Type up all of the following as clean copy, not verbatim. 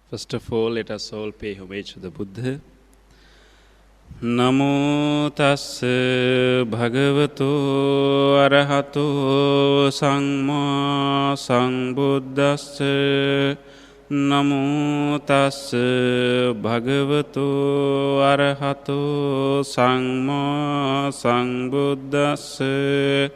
First of all, let us all pay homage to the Buddha. Namo tassa bhagavato arahato samma sambuddhassa. Namo tassa bhagavato arahato samma sambuddhassa.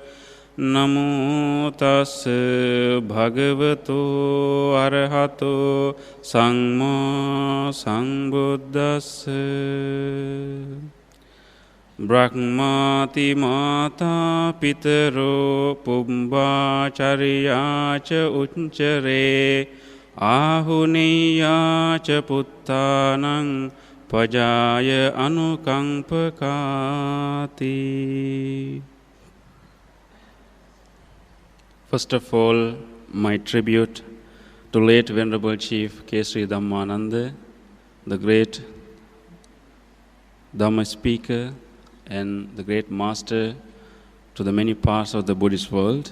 Namo tassa bhagavato arahato samma sambuddhassa. Brahmati mata pitaro pumbacharya cha uccare ahuniya cha puttanang pajaya anukampakati. First of all, my tribute to late Venerable Chief K. Sri Dhammananda, the great Dhamma speaker and the great master to the many parts of the Buddhist world,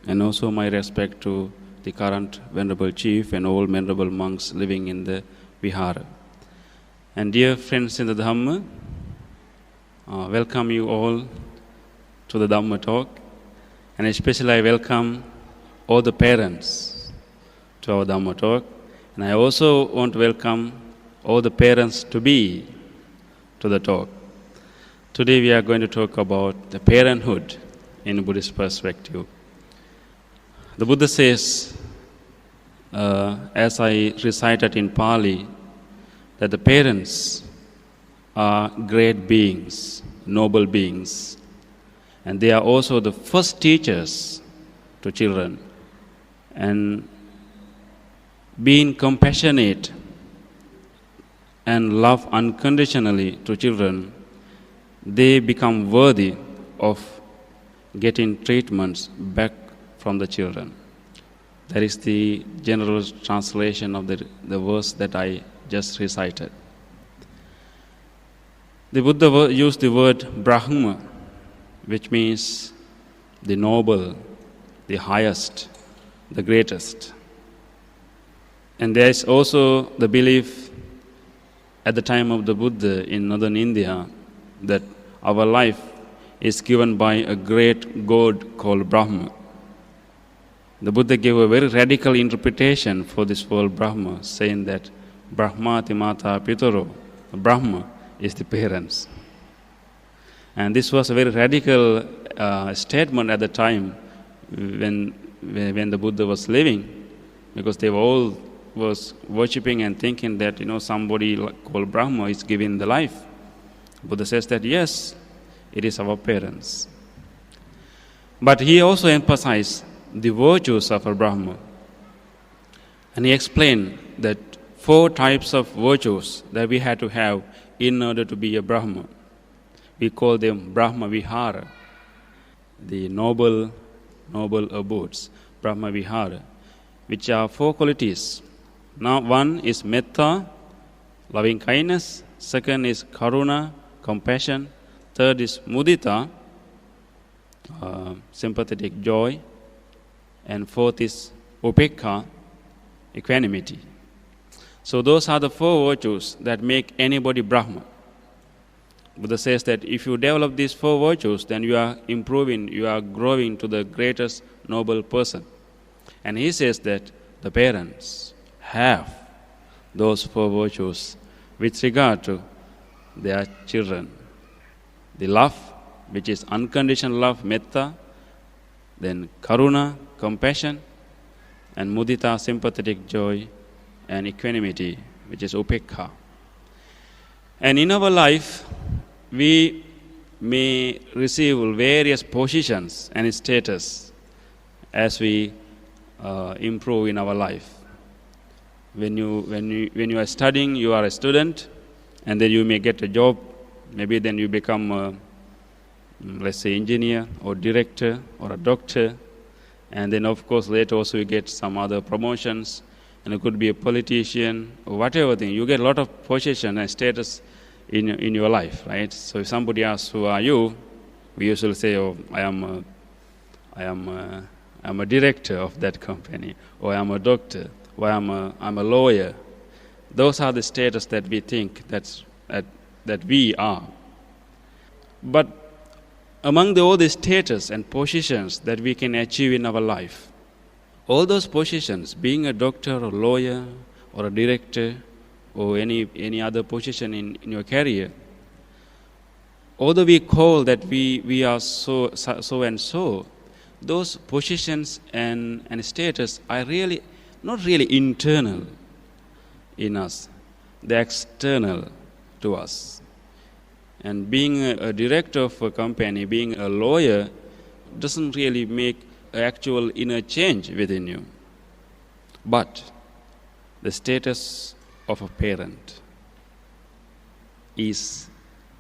and also my respect to the current Venerable Chief and all venerable monks living in the Vihara. And dear friends in the Dhamma, welcome you all to the Dhamma talk. And especially I welcome all the parents to our Dhamma talk. And I also want to welcome all the parents to be to the talk. Today we are going to talk about the parenthood in a Buddhist perspective. The Buddha says, as I recited in Pali, that the parents are great beings, noble beings. And they are also the first teachers to children. And being compassionate and love unconditionally to children, they become worthy of getting treatments back from the children. That is the general translation of the verse that I just recited. The Buddha used the word Brahma, which means the noble, the highest, the greatest. And there is also the belief at the time of the Buddha in northern India that our life is given by a great god called Brahma. The Buddha gave a very radical interpretation for this word Brahma, saying that Brahmati mata pitaro, Brahma is the parents. And this was a very radical statement at the time when the Buddha was living, because they were all was worshipping and thinking that somebody called Brahma is giving the life. Buddha says that yes, it is our parents. But he also emphasized the virtues of a Brahma. And he explained that 4 types of virtues that we had to have in order to be a Brahma. We call them Brahma Vihara, the noble abodes, Brahma Vihara, which are 4 qualities. Now, one is metta, loving kindness. Second is karuna, compassion. Third is mudita, sympathetic joy. And fourth is upekha, equanimity. So those are the 4 virtues that make anybody Brahma. Buddha says that if you develop these 4 virtues, then you are improving, you are growing to the greatest noble person. And he says that the parents have those 4 virtues with regard to their children. The love, which is unconditional love, metta, then karuna, compassion, and mudita, sympathetic joy, and equanimity, which is upekha. And in our life, we may receive various positions and status as we improve in our life. When you are studying, you are a student, and then you may get a job. Maybe then you become, let's say, engineer or director or a doctor, and then of course later also you get some other promotions, and you could be a politician or whatever thing. You get a lot of position and status in your life, right? So if somebody asks, "Who are you?" we usually say, "Oh, I am a director of that company, or I am a doctor, or I'm a lawyer." Those are the status that we think that we are. But among all the status and positions that we can achieve in our life, all those positions, being a doctor or lawyer or a director or any other position in your career, although we call that we are so and so, those positions and status are really not really internal in us. They're external to us. And being a director of a company, being a lawyer, doesn't really make actual inner change within you. But the status of a parent is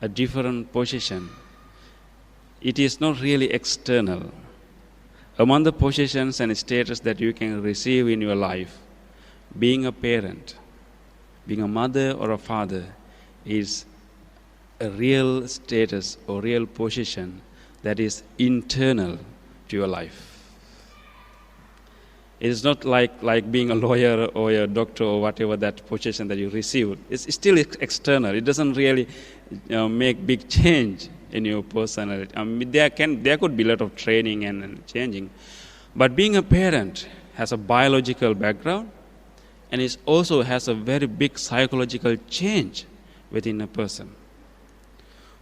a different position. It is not really external. Among the positions and status that you can receive in your life, being a parent, being a mother or a father is a real status or real position that is internal to your life. It is not like being a lawyer or a doctor or whatever that position that you receive. It's still external. It doesn't really make big change in your personality. There could be a lot of training and changing. But being a parent has a biological background, and it also has a very big psychological change within a person.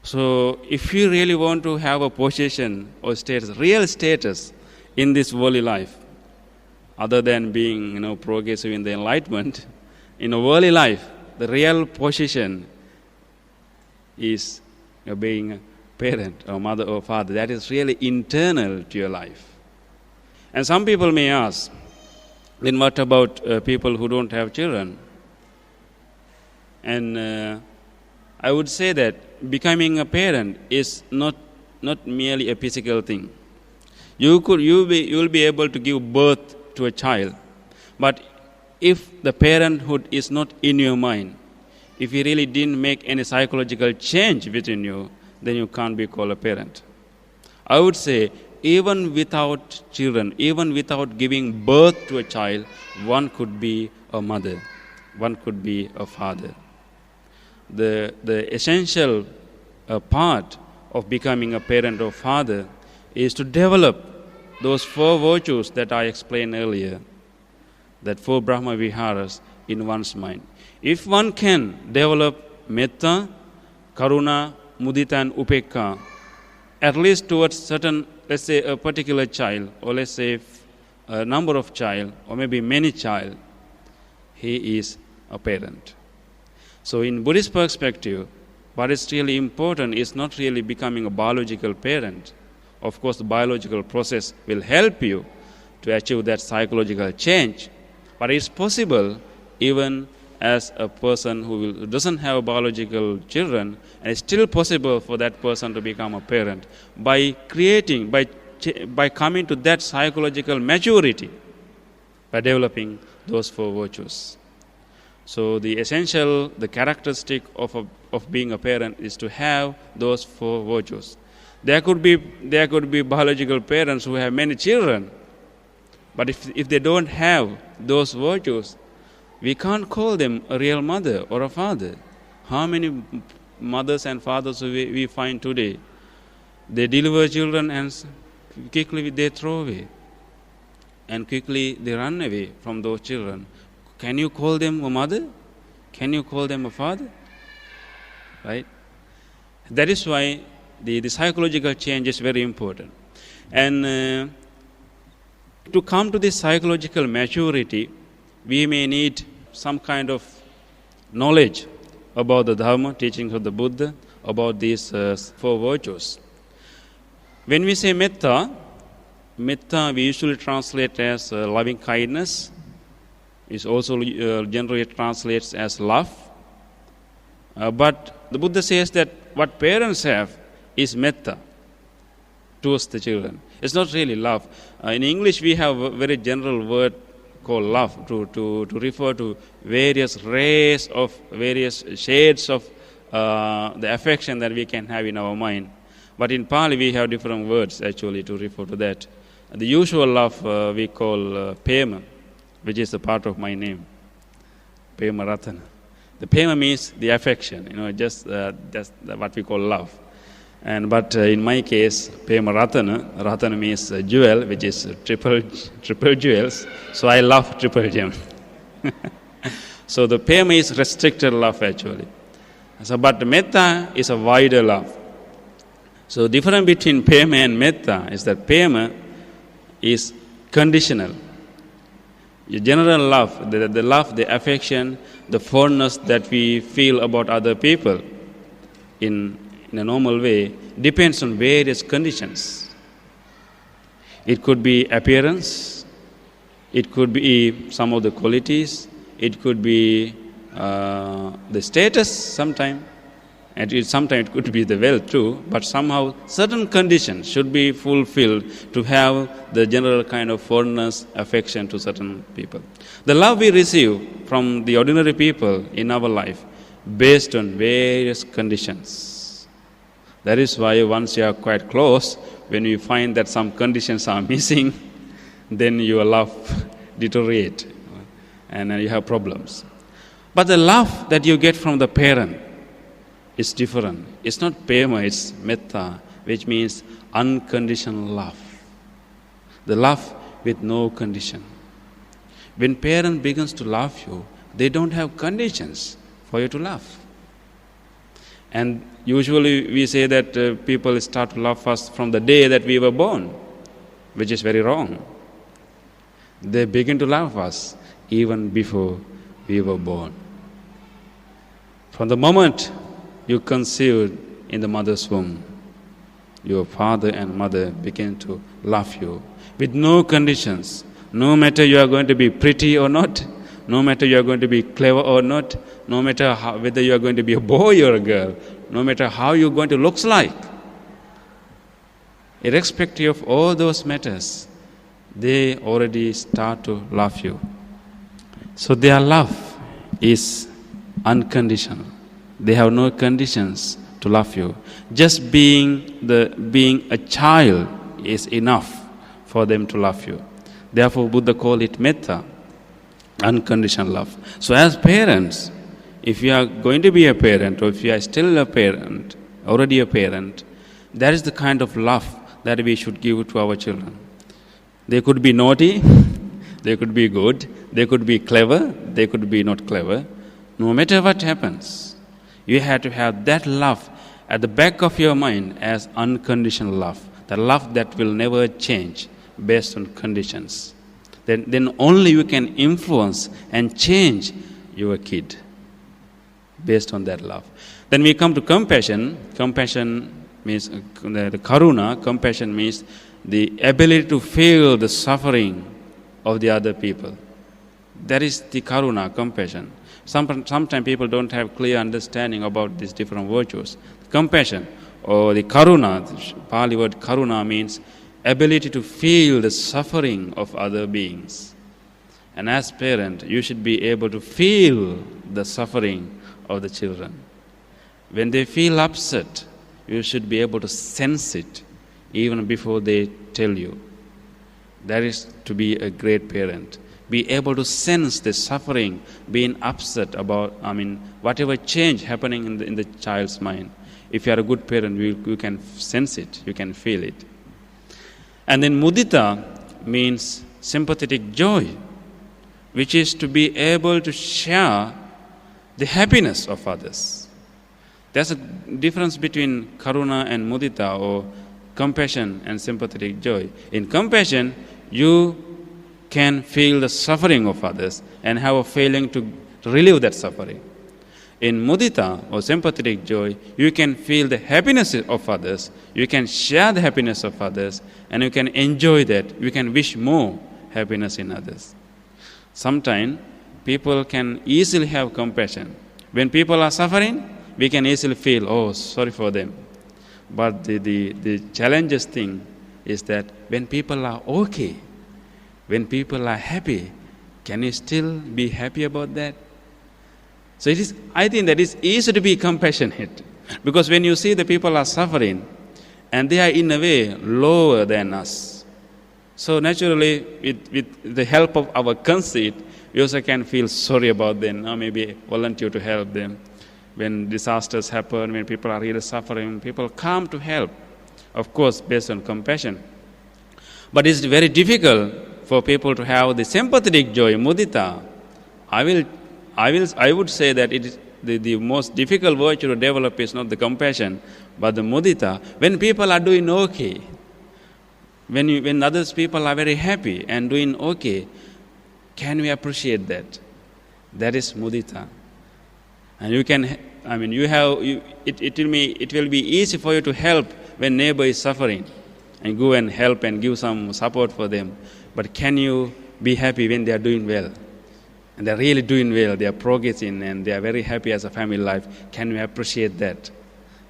So if you really want to have a position or status, real status in this worldly life, other than being progressive in the enlightenment, in a worldly life, the real position is being a parent or mother or father. That is really internal to your life. And some people may ask, then what about people who don't have children? And I would say that becoming a parent is not merely a physical thing. You'll be able to give birth to a child, but if the parenthood is not in your mind, if you really didn't make any psychological change within you, then you can't be called a parent. I would say even without children, even without giving birth to a child, one could be a mother, one could be a father. The essential part of becoming a parent or father is to develop those 4 virtues that I explained earlier, that 4 Brahma Viharas in one's mind. If one can develop metta, karuna, mudita and upekka, at least towards certain, let's say a particular child, or let's say a number of child, or maybe many child, he is a parent. So in Buddhist perspective, what is really important is not really becoming a biological parent. Of course, the biological process will help you to achieve that psychological change, but it's possible even as a person who doesn't have biological children, and it's still possible for that person to become a parent by coming to that psychological maturity, by developing those 4 virtues. So the characteristic of being a parent is to have those 4 virtues. There could be biological parents who have many children, but if they don't have those virtues, we can't call them a real mother or a father. How many mothers and fathers we find today? They deliver children and quickly they throw away, and quickly they run away from those children. Can you call them a mother? Can you call them a father? Right? That is why the psychological change is very important. And to come to this psychological maturity, we may need some kind of knowledge about the Dharma, teachings of the Buddha, about these 4 virtues. When we say metta we usually translate as loving kindness. It also generally translates as love. But the Buddha says that what parents have is metta towards the children. It's not really love. In English, we have a very general word called love to refer to various rays of various shades of the affection that we can have in our mind. But in Pali, we have different words actually to refer to that. The usual love we call Pema, which is a part of my name, Pemaratana. The Pema means the affection, just that's what we call love. But in my case, Pemaratana, Ratana means jewel, which is triple jewels. So I love triple gem. So the Pema is restricted love actually. But Metta is a wider love. So difference between Pema and Metta is that Pema is conditional. The general love, the love, the affection, the fondness that we feel about other people in a normal way depends on various conditions. It could be appearance, it could be some of the qualities, it could be the status sometimes, and sometimes it could be the wealth too, but somehow certain conditions should be fulfilled to have the general kind of fondness, affection to certain people. The love we receive from the ordinary people in our life based on various conditions. That is why once you are quite close, when you find that some conditions are missing, then your love deteriorates and you have problems. But the love that you get from the parent is different. It's not Pema, it's Metta, which means unconditional love. The love with no condition. When parent begins to love you, they don't have conditions for you to love. And usually we say that people start to love us from the day that we were born, which is very wrong. They begin to love us even before we were born. From the moment you conceived in the mother's womb, your father and mother begin to love you with no conditions. No matter you are going to be pretty or not, no matter you are going to be clever or not, no matter whether you are going to be a boy or a girl, no matter how you are going to look like, irrespective of all those matters, they already start to love you. So their love is unconditional. They have no conditions to love you. Just being a child is enough for them to love you. Therefore, Buddha called it metta, unconditional love. So as parents, if you are going to be a parent, or if you are still a parent, already a parent, that is the kind of love that we should give to our children. They could be naughty, they could be good, they could be clever, they could be not clever. No matter what happens, you have to have that love at the back of your mind as unconditional love, the love that will never change based on conditions. Then only you can influence and change your kid based on that love. Then we come to compassion. Compassion means the karuna. Compassion means the ability to feel the suffering of the other people. That is the karuna, compassion. Sometimes people don't have clear understanding about these different virtues. Compassion or the karuna, the Pali word karuna means ability to feel the suffering of other beings. And as parent, you should be able to feel the suffering of the children. When they feel upset, you should be able to sense it even before they tell you. That is to be a great parent. Be able to sense the suffering, being upset about, whatever change happening in the child's mind. If you are a good parent, you can sense it, you can feel it. And then mudita means sympathetic joy, which is to be able to share the happiness of others. There's a difference between karuna and mudita, or compassion and sympathetic joy. In compassion, you can feel the suffering of others and have a feeling to relieve that suffering. In mudita or sympathetic joy, you can feel the happiness of others, you can share the happiness of others, and you can enjoy that. You can wish more happiness in others. Sometimes people can easily have compassion. When people are suffering, we can easily feel, oh, sorry for them. But the challenges thing is that when people are okay, when people are happy, can you still be happy about that? So I think that it's easy to be compassionate, because when you see the people are suffering and they are in a way lower than us, so naturally with the help of our conceit, we also can feel sorry about them, or maybe volunteer to help them. When disasters happen, when people are really suffering, people come to help, of course, based on compassion. But it's very difficult for people to have the sympathetic joy, mudita. I would say that it is the most difficult virtue to develop is not the compassion, but the mudita. When people are doing okay, when others people are very happy and doing okay, can we appreciate that? That is mudita. And you can, it will be easy for you to help when neighbor is suffering, and go and help and give some support for them. But can you be happy when they are doing well? And they are really doing well, they are progressing, and they are very happy as a family life. Can we appreciate that?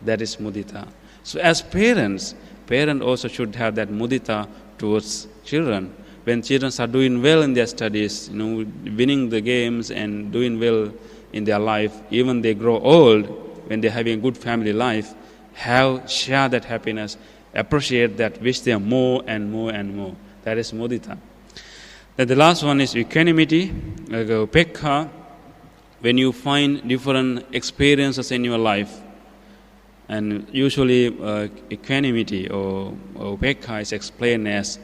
That is mudita. So as parents also should have that mudita towards children. When children are doing well in their studies, winning the games and doing well in their life, even they grow old, when they're having a good family life, share that happiness, appreciate that, wish them more and more and more. That is mudita. Then the last one is equanimity, upekha. When you find different experiences in your life, and usually equanimity or upekha is explained as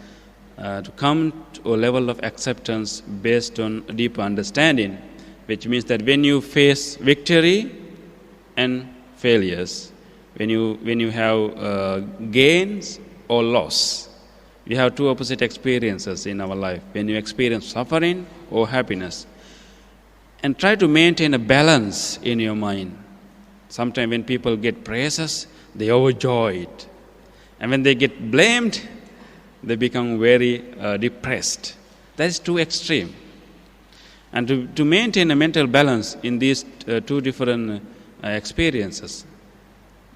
to come to a level of acceptance based on deeper understanding, which means that when you face victory and failures, when you have gains or loss, we have two opposite experiences in our life. When you experience suffering or happiness, and try to maintain a balance in your mind. Sometimes when people get praises, they overjoyed, and when they get blamed, they become very depressed. That is too extreme. And to maintain a mental balance in these two different experiences,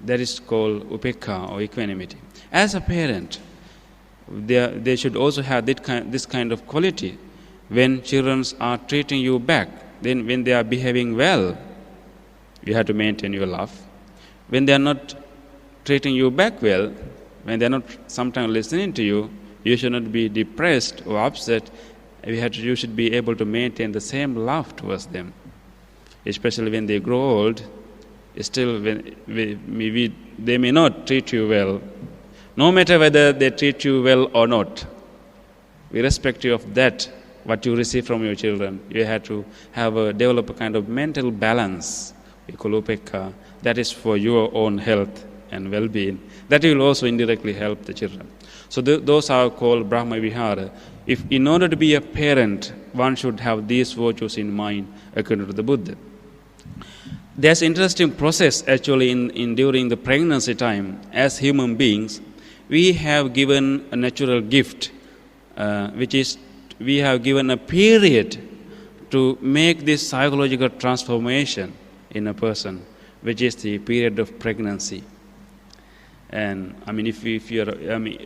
that is called upekha or equanimity. As a parent, they should also have this kind of quality. When children are treating you back, then when they are behaving well, you have to maintain your love. When they are not treating you back well, when they are not sometimes listening to you, you should not be depressed or upset. You should be able to maintain the same love towards them. Especially when they grow old, still they may not treat you well. No matter whether they treat you well or not, irrespective of that, what you receive from your children, you have to develop a kind of mental balance, we call upekha. That is for your own health and well-being. That will also indirectly help the children. So those are called Brahma Vihara. If in order to be a parent, one should have these virtues in mind according to the Buddha. There's interesting process actually during the pregnancy time. As human beings, we have given a natural gift, which is we have given a period to make this psychological transformation in a person, which is the period of pregnancy. And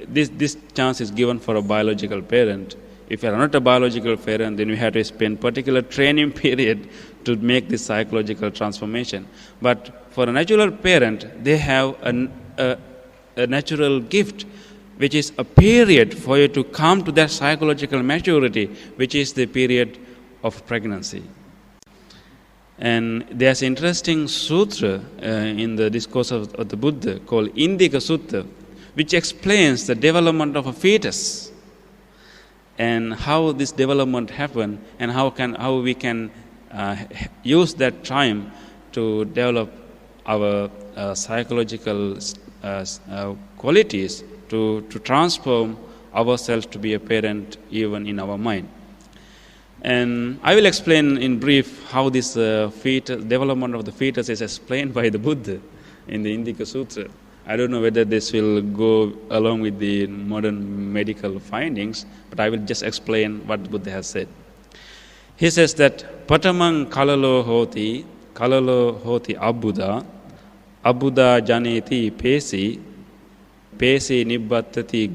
this chance is given for a biological parent. If you are not a biological parent, then you have to spend particular training period to make this psychological transformation. But for a natural parent, they have a natural gift, which is a period for you to come to that psychological maturity, which is the period of pregnancy. And there's an interesting sutra in the discourse of the Buddha called Indika Sutta, which explains the development of a fetus and how this development happened and how we can use that time to develop our psychological qualities to transform ourselves to be a parent even in our mind. And I will explain in brief how this development of the fetus is explained by the Buddha in the Indika Sutra. I don't know whether this will go along with the modern medical findings, but I will just explain what the Buddha has said. He says that Patamang kalalo hoti abbuddha janeti pesi nibbattati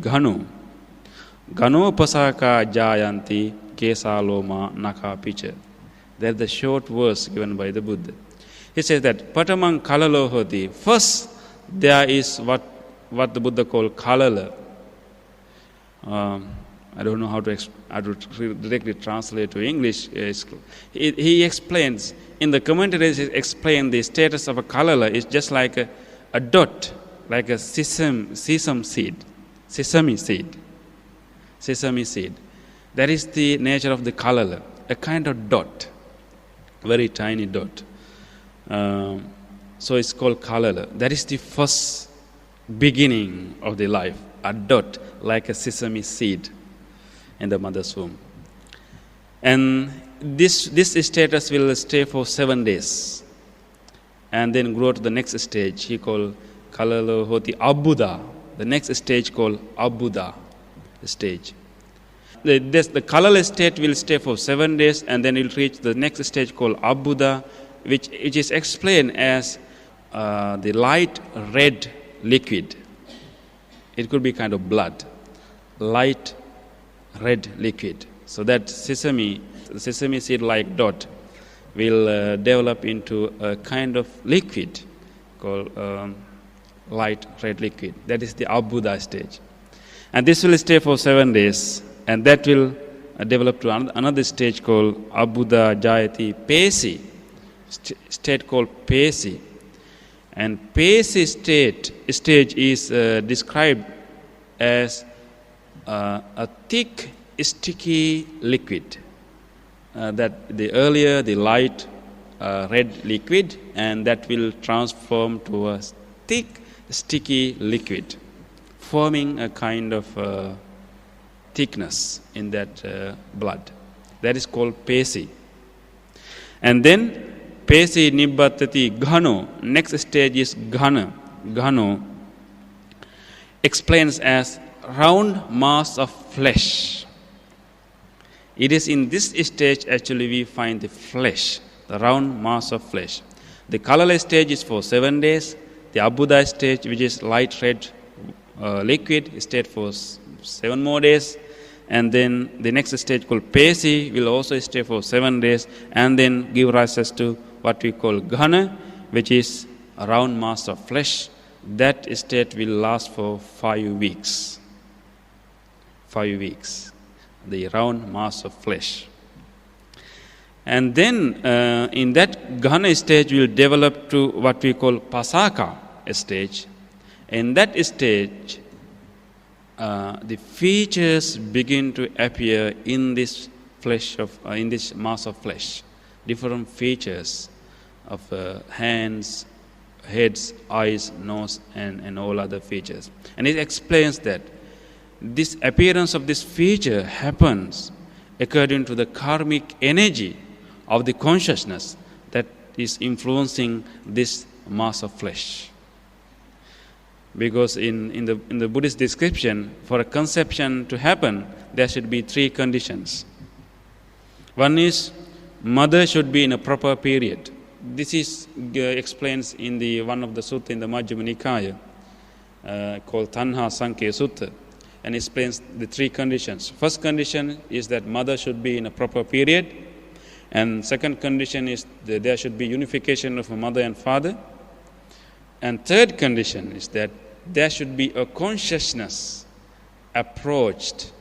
gano pasaka jayanti kesaloma naka picha. That's the short verse given by the Buddha. He says that Patamang kalalo hoti. First, there is what the Buddha called kalala. I don't know how to directly translate to English. He explains, in the commentaries, he explains the status of a color is just like a dot, like a sesame seed. That is the nature of the color, a kind of dot, very tiny dot. So it's called color. That is the first beginning of the life, a dot, like a sesame seed in the mother's womb. And this status will stay for 7 days and then grow to the next stage. He called Kalalo Hoti Abuddha, the next stage called Abuddha stage. The colorless state will stay for 7 days and then it will reach the next stage called Abuddha, which is explained as the light red liquid. It could be kind of blood, light red liquid. So that sesame seed-like dot will develop into a kind of liquid called light red liquid. That is the Abuddha stage. And this will stay for 7 days, and that will develop to another stage called Abuddha Jayati Pesi, state called Pesi. And Pesi stage is described as a thick, sticky liquid. That the earlier the light red liquid, and that will transform to a thick, sticky liquid, forming a kind of thickness in that blood. That is called Pesi. And then Pesi Nibbatati Ghano, next stage is Ghana. Ghano explains as round mass of flesh. It is in this stage actually we find the flesh, the round mass of flesh. The colorless stage is for 7 days. The Abuddha stage, which is light red liquid, stayed for 7 more days. And then the next stage called Pesi will also stay for 7 days and then give rise to what we call Ghana, which is a round mass of flesh. That state will last for 5 weeks. 5 weeks, the round mass of flesh. And then in that Ghana stage will develop to what we call Pasaka stage. In that stage, the features begin to appear in this flesh in this mass of flesh. Different features of hands, heads, eyes, nose, and all other features. And it explains that this appearance of this feature happens according to the karmic energy of the consciousness that is influencing this mass of flesh. Because in the Buddhist description, for a conception to happen, there should be 3 conditions. One is, mother should be in a proper period. This is explains in one of the sutta in the Majjhima Nikaya called Tanha Sankhya Sutta, and explains the 3 conditions. First condition is that mother should be in a proper period, and second condition is that there should be unification of a mother and father, and third condition is that there should be a consciousness approached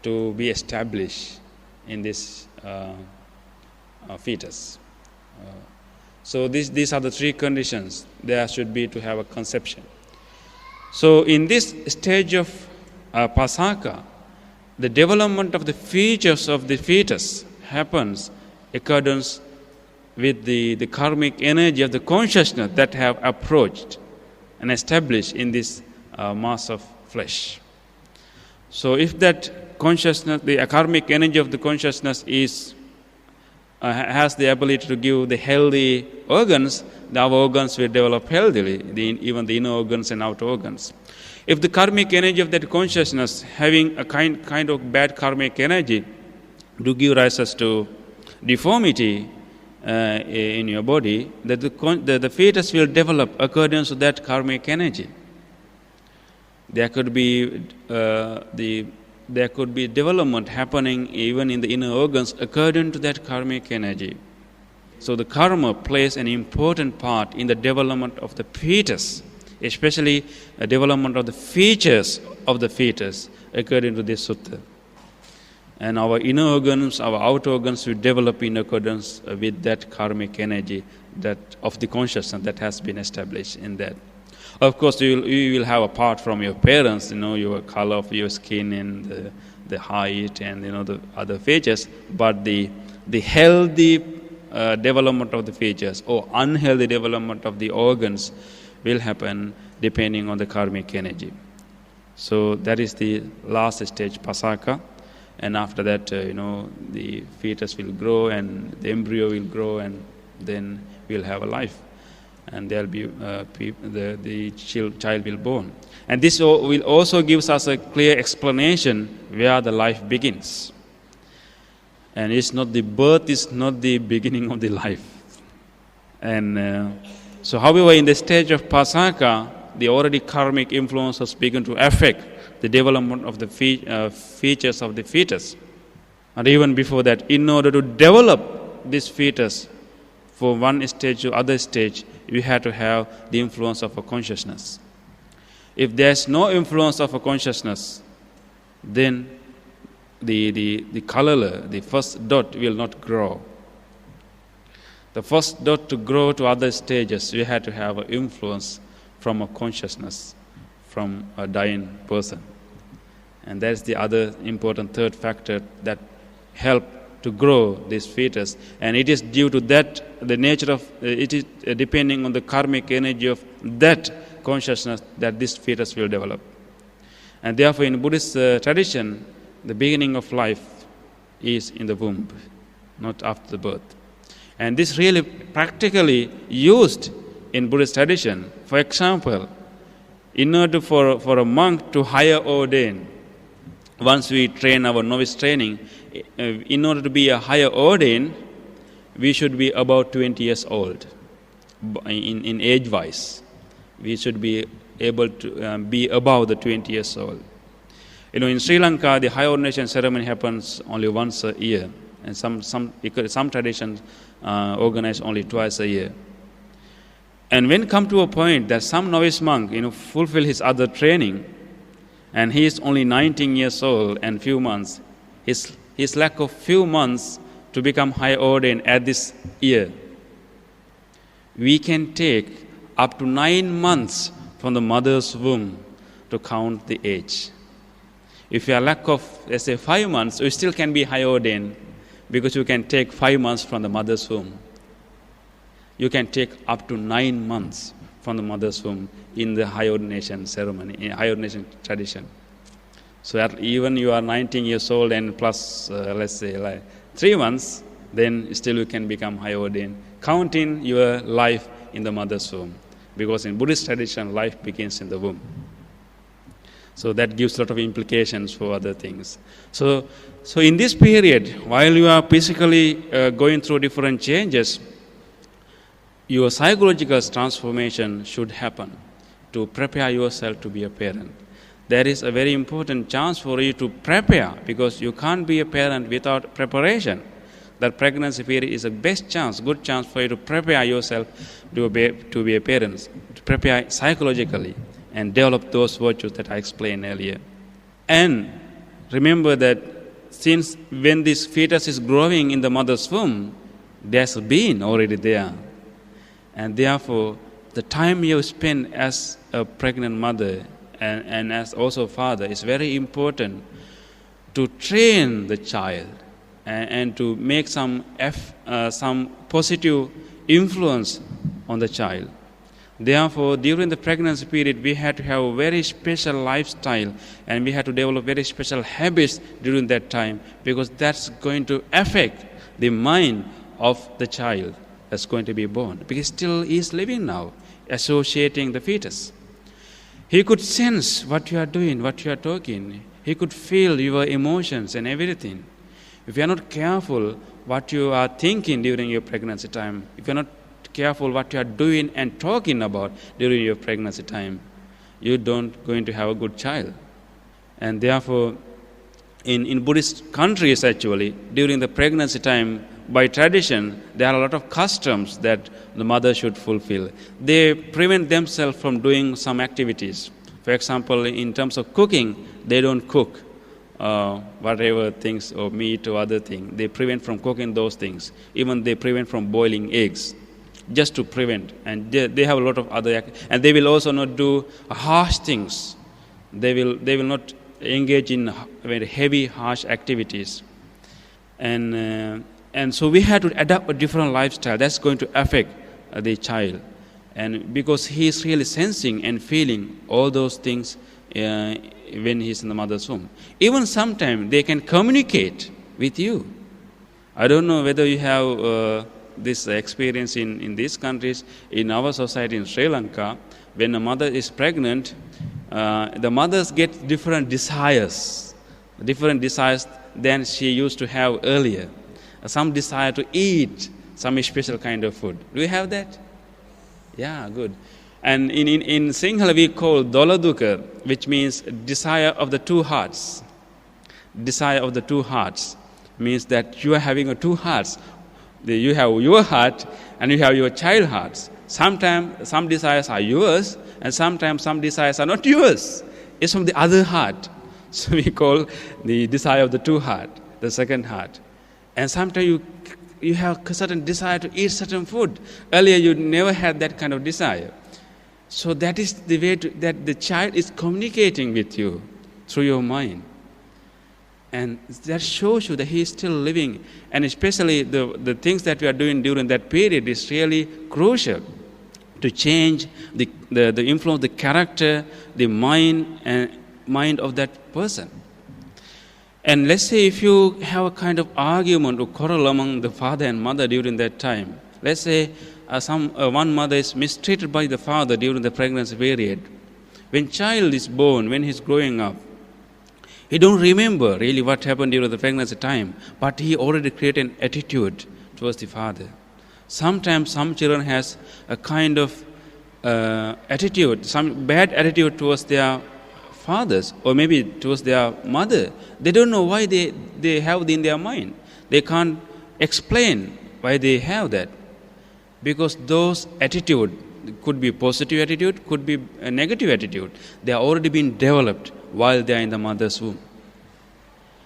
to be established in this fetus. So these are the 3 conditions there should be to have a conception. So in this stage of Pasaka, the development of the features of the fetus happens accordance with the karmic energy of the consciousness that have approached and established in this mass of flesh. So if that consciousness, the karmic energy of the consciousness has the ability to give the healthy organs, our organs will develop healthily, even the inner organs and outer organs. If the karmic energy of that consciousness having a kind of bad karmic energy to give rise to deformity in your body, that the fetus will develop according to that karmic energy. There could be development happening even in the inner organs according to that karmic energy. So the karma plays an important part in the development of the fetus, especially the development of the features of the fetus according to this sutta. And our inner organs, our outer organs will develop in accordance with that karmic energy that of the consciousness that has been established in that. Of course, you will have, apart from your parents, your color of your skin and the height and the other features, but the healthy development of the features or unhealthy development of the organs will happen depending on the karmic energy. So that is the last stage, pasaka. And after that, the fetus will grow and the embryo will grow, and then we'll have a life. And there'll be the child will born. And this will also give us a clear explanation where the life begins. And the birth is not the beginning of the life. And so, however, in the stage of pasaka, the already karmic influences begin to affect the development of the features of the fetus. And even before that, in order to develop this fetus from one stage to other stage, we have to have the influence of a consciousness. If there's no influence of a consciousness, then the color, the first dot will not grow. The first dot to grow to other stages, we have to have an influence from a consciousness, from a dying person. And that's the other important third factor that help to grow this fetus. And it is due to that, the nature of, it is depending on the karmic energy of that consciousness that this fetus will develop. And therefore in Buddhist tradition, the beginning of life is in the womb, not after the birth. And this really practically used in Buddhist tradition. For example, in order for a monk to higher ordain, once we train our novice training, in order to be a higher ordain, we should be about 20 years old in age-wise. We should be able to be above the 20 years old. In Sri Lanka, the higher ordination ceremony happens only once a year, and some traditions organize only twice a year. And when come to a point that some novice monk, fulfill his other training, and he is only 19 years old and few months, his lack of few months to become high ordained at this year, we can take up to 9 months from the mother's womb to count the age. If you are lack of, let's say, 5 months, we still can be high ordained because you can take 5 months from the mother's womb. You can take up to 9 months from the mother's womb in the high ordination ceremony, in high ordination tradition. So that even you are 19 years old and plus, let's say, like 3 months, then still you can become high ordained, counting your life in the mother's womb. Because in Buddhist tradition, life begins in the womb. So that gives a lot of implications for other things. So in this period, while you are physically going through different changes, your psychological transformation should happen to prepare yourself to be a parent. There is a very important chance for you to prepare, because you can't be a parent without preparation. That pregnancy period is the best chance, good chance for you to prepare yourself to be a parent, to prepare psychologically and develop those virtues that I explained earlier. And remember that since when this fetus is growing in the mother's womb, there's been already there. And therefore, the time you spend as a pregnant mother and as also father is very important to train the child and to make some positive influence on the child. Therefore, during the pregnancy period, we had to have a very special lifestyle, and we had to develop very special habits during that time, because that's going to affect the mind of the child that's going to be born, because still he is living now, associating the fetus. He could sense what you are doing, what you are talking. He could feel your emotions and everything. If you are not careful what you are thinking during your pregnancy time, if you are not careful what you are doing and talking about during your pregnancy time, you don't going to have a good child. And therefore, in Buddhist countries actually, during the pregnancy time, by tradition, there are a lot of customs that the mother should fulfill. They prevent themselves from doing some activities. For example, in terms of cooking, they don't cook whatever things or meat or other thing. They prevent from cooking those things. Even they prevent from boiling eggs, just to prevent. And they have a lot of other, and they will also not do harsh things. They will not engage in very heavy, harsh activities. And so we have to adapt a different lifestyle. That's going to affect the child. And because he is really sensing and feeling all those things when he's in the mother's womb. Even sometimes they can communicate with you. I don't know whether you have this experience in these countries. In our society in Sri Lanka, when a mother is pregnant, the mothers get different desires than she used to have earlier. Some desire to eat some special kind of food. Do you have that? Yeah, good. And in Sinhala we call Doladuka, which means desire of the two hearts. Desire of the two hearts means that you are having two hearts. You have your heart and you have your child hearts. Sometimes some desires are yours and sometimes some desires are not yours. It's from the other heart. So we call the desire of the two heart, the second heart. And sometimes you have a certain desire to eat certain food. Earlier you never had that kind of desire. So that is the way that the child is communicating with you through your mind. And that shows you that he is still living. And especially the things that we are doing during that period is really crucial to change the influence, the character, the mind of that person. And let's say if you have a kind of argument or quarrel among the father and mother during that time. Let's say one mother is mistreated by the father during the pregnancy period. When child is born, when he's growing up, he don't remember really what happened during the pregnancy time, but he already created an attitude towards the father. Sometimes some children has a kind of attitude, some bad attitude towards their fathers or maybe towards their mother. They don't know why they have it in their mind. They can't explain why they have that. Because those attitude could be positive attitude, could be a negative attitude. They are already been developed while they are in the mother's womb.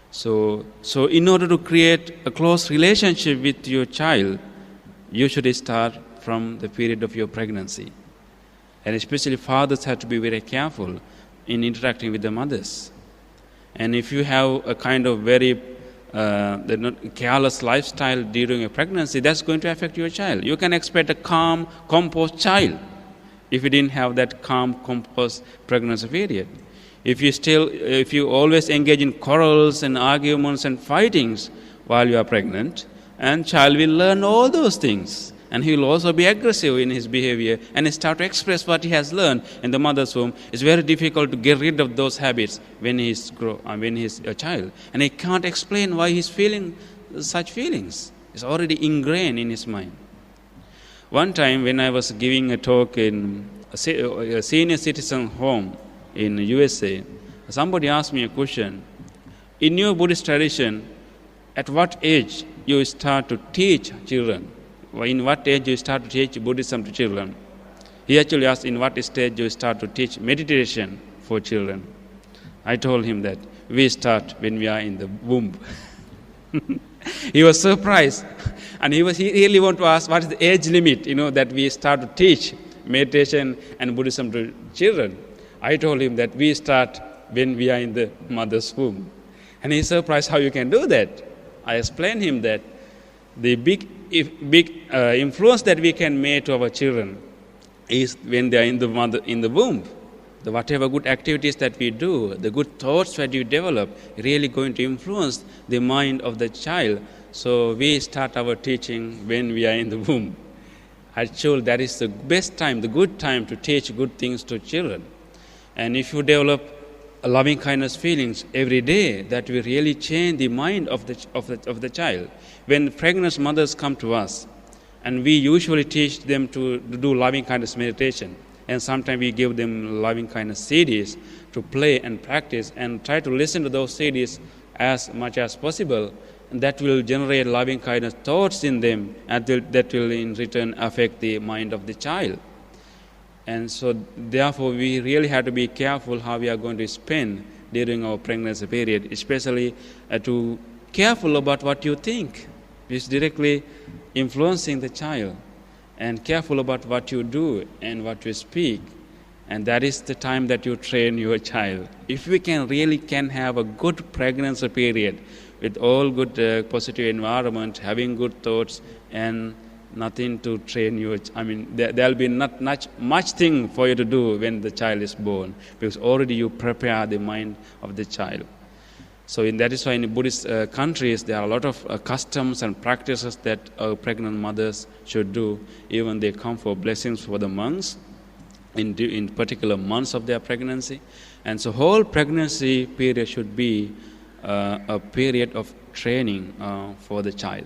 So in order to create a close relationship with your child, you should start from the period of your pregnancy. And especially fathers have to be very careful in interacting with the mothers. And if you have a kind of very careless lifestyle during a pregnancy, that's going to affect your child. You can expect a calm, composed child if you didn't have that calm, composed pregnancy period. If you always engage in quarrels and arguments and fightings while you are pregnant, and child will learn all those things. And he will also be aggressive in his behavior and start to express what he has learned in the mother's womb. It's very difficult to get rid of those habits when he's a child. And he can't explain why he's feeling such feelings. It's already ingrained in his mind. One time when I was giving a talk in a senior citizen home in USA, somebody asked me a question. In your Buddhist tradition, at what age you start to teach children? In what age you start to teach Buddhism to children? He actually asked in what stage you start to teach meditation for children. I told him that we start when we are in the womb. He was surprised. And he really wanted to ask what is the age limit, that we start to teach meditation and Buddhism to children. I told him that we start when we are in the mother's womb. And he's surprised how you can do that. I explained him that the big influence that we can make to our children is when they are in the womb. Whatever good activities that we do, the good thoughts that you develop, really going to influence the mind of the child. So we start our teaching when we are in the womb. I told that is the best time, the good time to teach good things to children. And if you develop loving kindness feelings every day, that will really change the mind of the child. When pregnant mothers come to us, and we usually teach them to do loving kindness meditation, and sometimes we give them loving kindness CDs to play and practice, and try to listen to those CDs as much as possible, and that will generate loving kindness thoughts in them, and that will in return affect the mind of the child. And so therefore we really have to be careful how we are going to spend during our pregnancy period, especially to careful about what you think, which is directly influencing the child, and careful about what you do and what you speak. And that is the time that you train your child. If we can have a good pregnancy period with all good positive environment, having good thoughts, and nothing to train you. There'll be not much thing for you to do when the child is born, because already you prepare the mind of the child. So that is why in Buddhist countries there are a lot of customs and practices that pregnant mothers should do. Even they come for blessings for the monks in particular months of their pregnancy. And so whole pregnancy period should be a period of training for the child.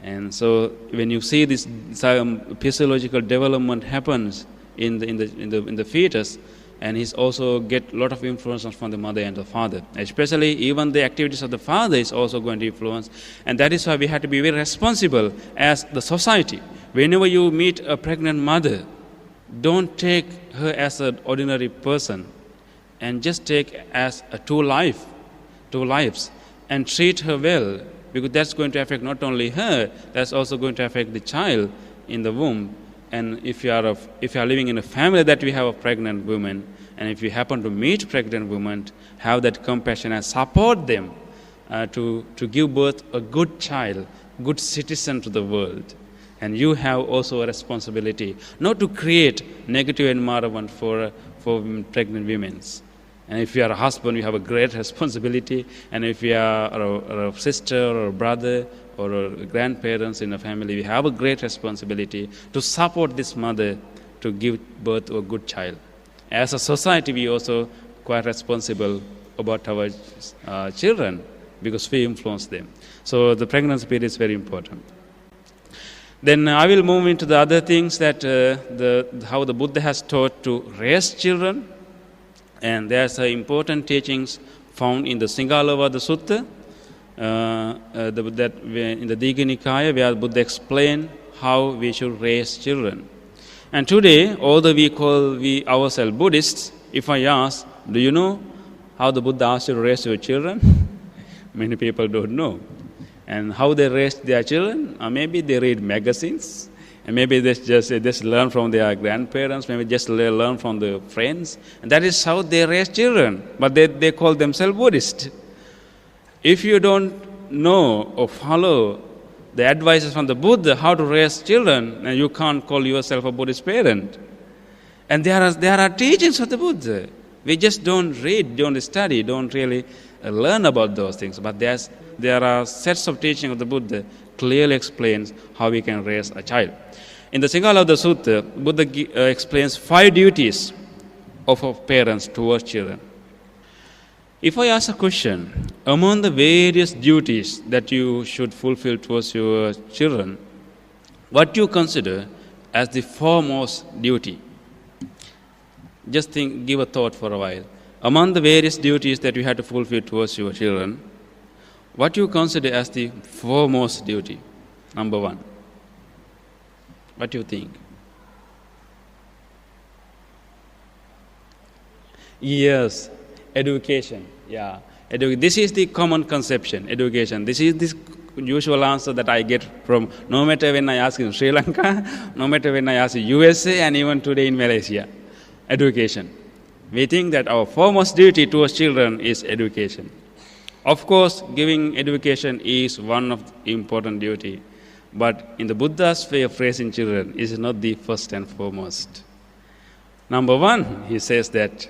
And so when you see this physiological development happens in the fetus, and he's also get a lot of influence from the mother and the father. Especially even the activities of the father is also going to influence. And that is why we have to be very responsible as the society. Whenever you meet a pregnant mother, don't take her as an ordinary person, and just take as two lives, and treat her well, because that's going to affect not only her, that's also going to affect the child in the womb. And if you are living in a family that we have a pregnant woman, and if you happen to meet pregnant women, have that compassion and support them to give birth a good child, good citizen to the world. And you have also a responsibility not to create negative environment for pregnant women. And if you are a husband, you have a great responsibility. And if you are a sister or a brother or a grandparents in a family, we have a great responsibility to support this mother to give birth to a good child. As a society, we also quite responsible about our children, because we influence them. So the pregnancy period is very important. Then I will move into the other things that how the Buddha has taught to raise children. And there's important teachings found in the Singalavada Sutta, in the Digha Nikaya, where Buddha explained how we should raise children. And today, although we ourselves Buddhists, if I ask, do you know how the Buddha asked you to raise your children? Many people don't know. And how they raise their children? Maybe they read magazines, and maybe they just learn from their grandparents, maybe just learn from the friends. And that is how they raise children. But they call themselves Buddhist. If you don't know or follow the advices from the Buddha how to raise children, and you can't call yourself a Buddhist parent. And there are teachings of the Buddha. We just don't read, don't study, don't really learn about those things. But there are sets of teaching of the Buddha clearly explains how we can raise a child. In the Singalavada Sutta, Buddha explains 5 duties of parents towards children. If I ask a question, among the various duties that you should fulfill towards your children, what do you consider as the foremost duty? Just give a thought for a while. Among the various duties that you have to fulfill towards your children, what do you consider as the foremost duty? Number 1. What do you think? Yes, education. Yeah, this is the common conception, education. This is the usual answer that I get from no matter when I ask in Sri Lanka, no matter when I ask in USA, and even today in Malaysia. Education. We think that our foremost duty towards children is education. Of course, giving education is one of the important duty, but in the Buddha's way of raising children, it is not the first and foremost. Number 1, he says that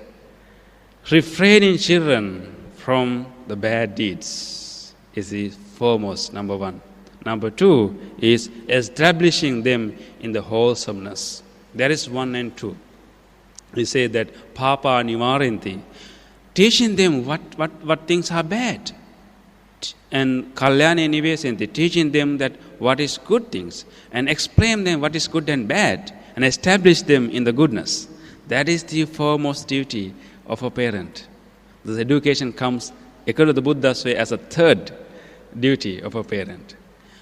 refraining children from the bad deeds is the foremost, number 1. Number 2 is establishing them in the wholesomeness. That is 1 and 2. We say that papa nivaranti, teaching them what things are bad, and kalyane nivesanti, teaching them that what is good things, and explain them what is good and bad, and establish them in the goodness. That is the foremost duty of a parent. This education comes, according to the Buddha's way, as a 3rd duty of a parent.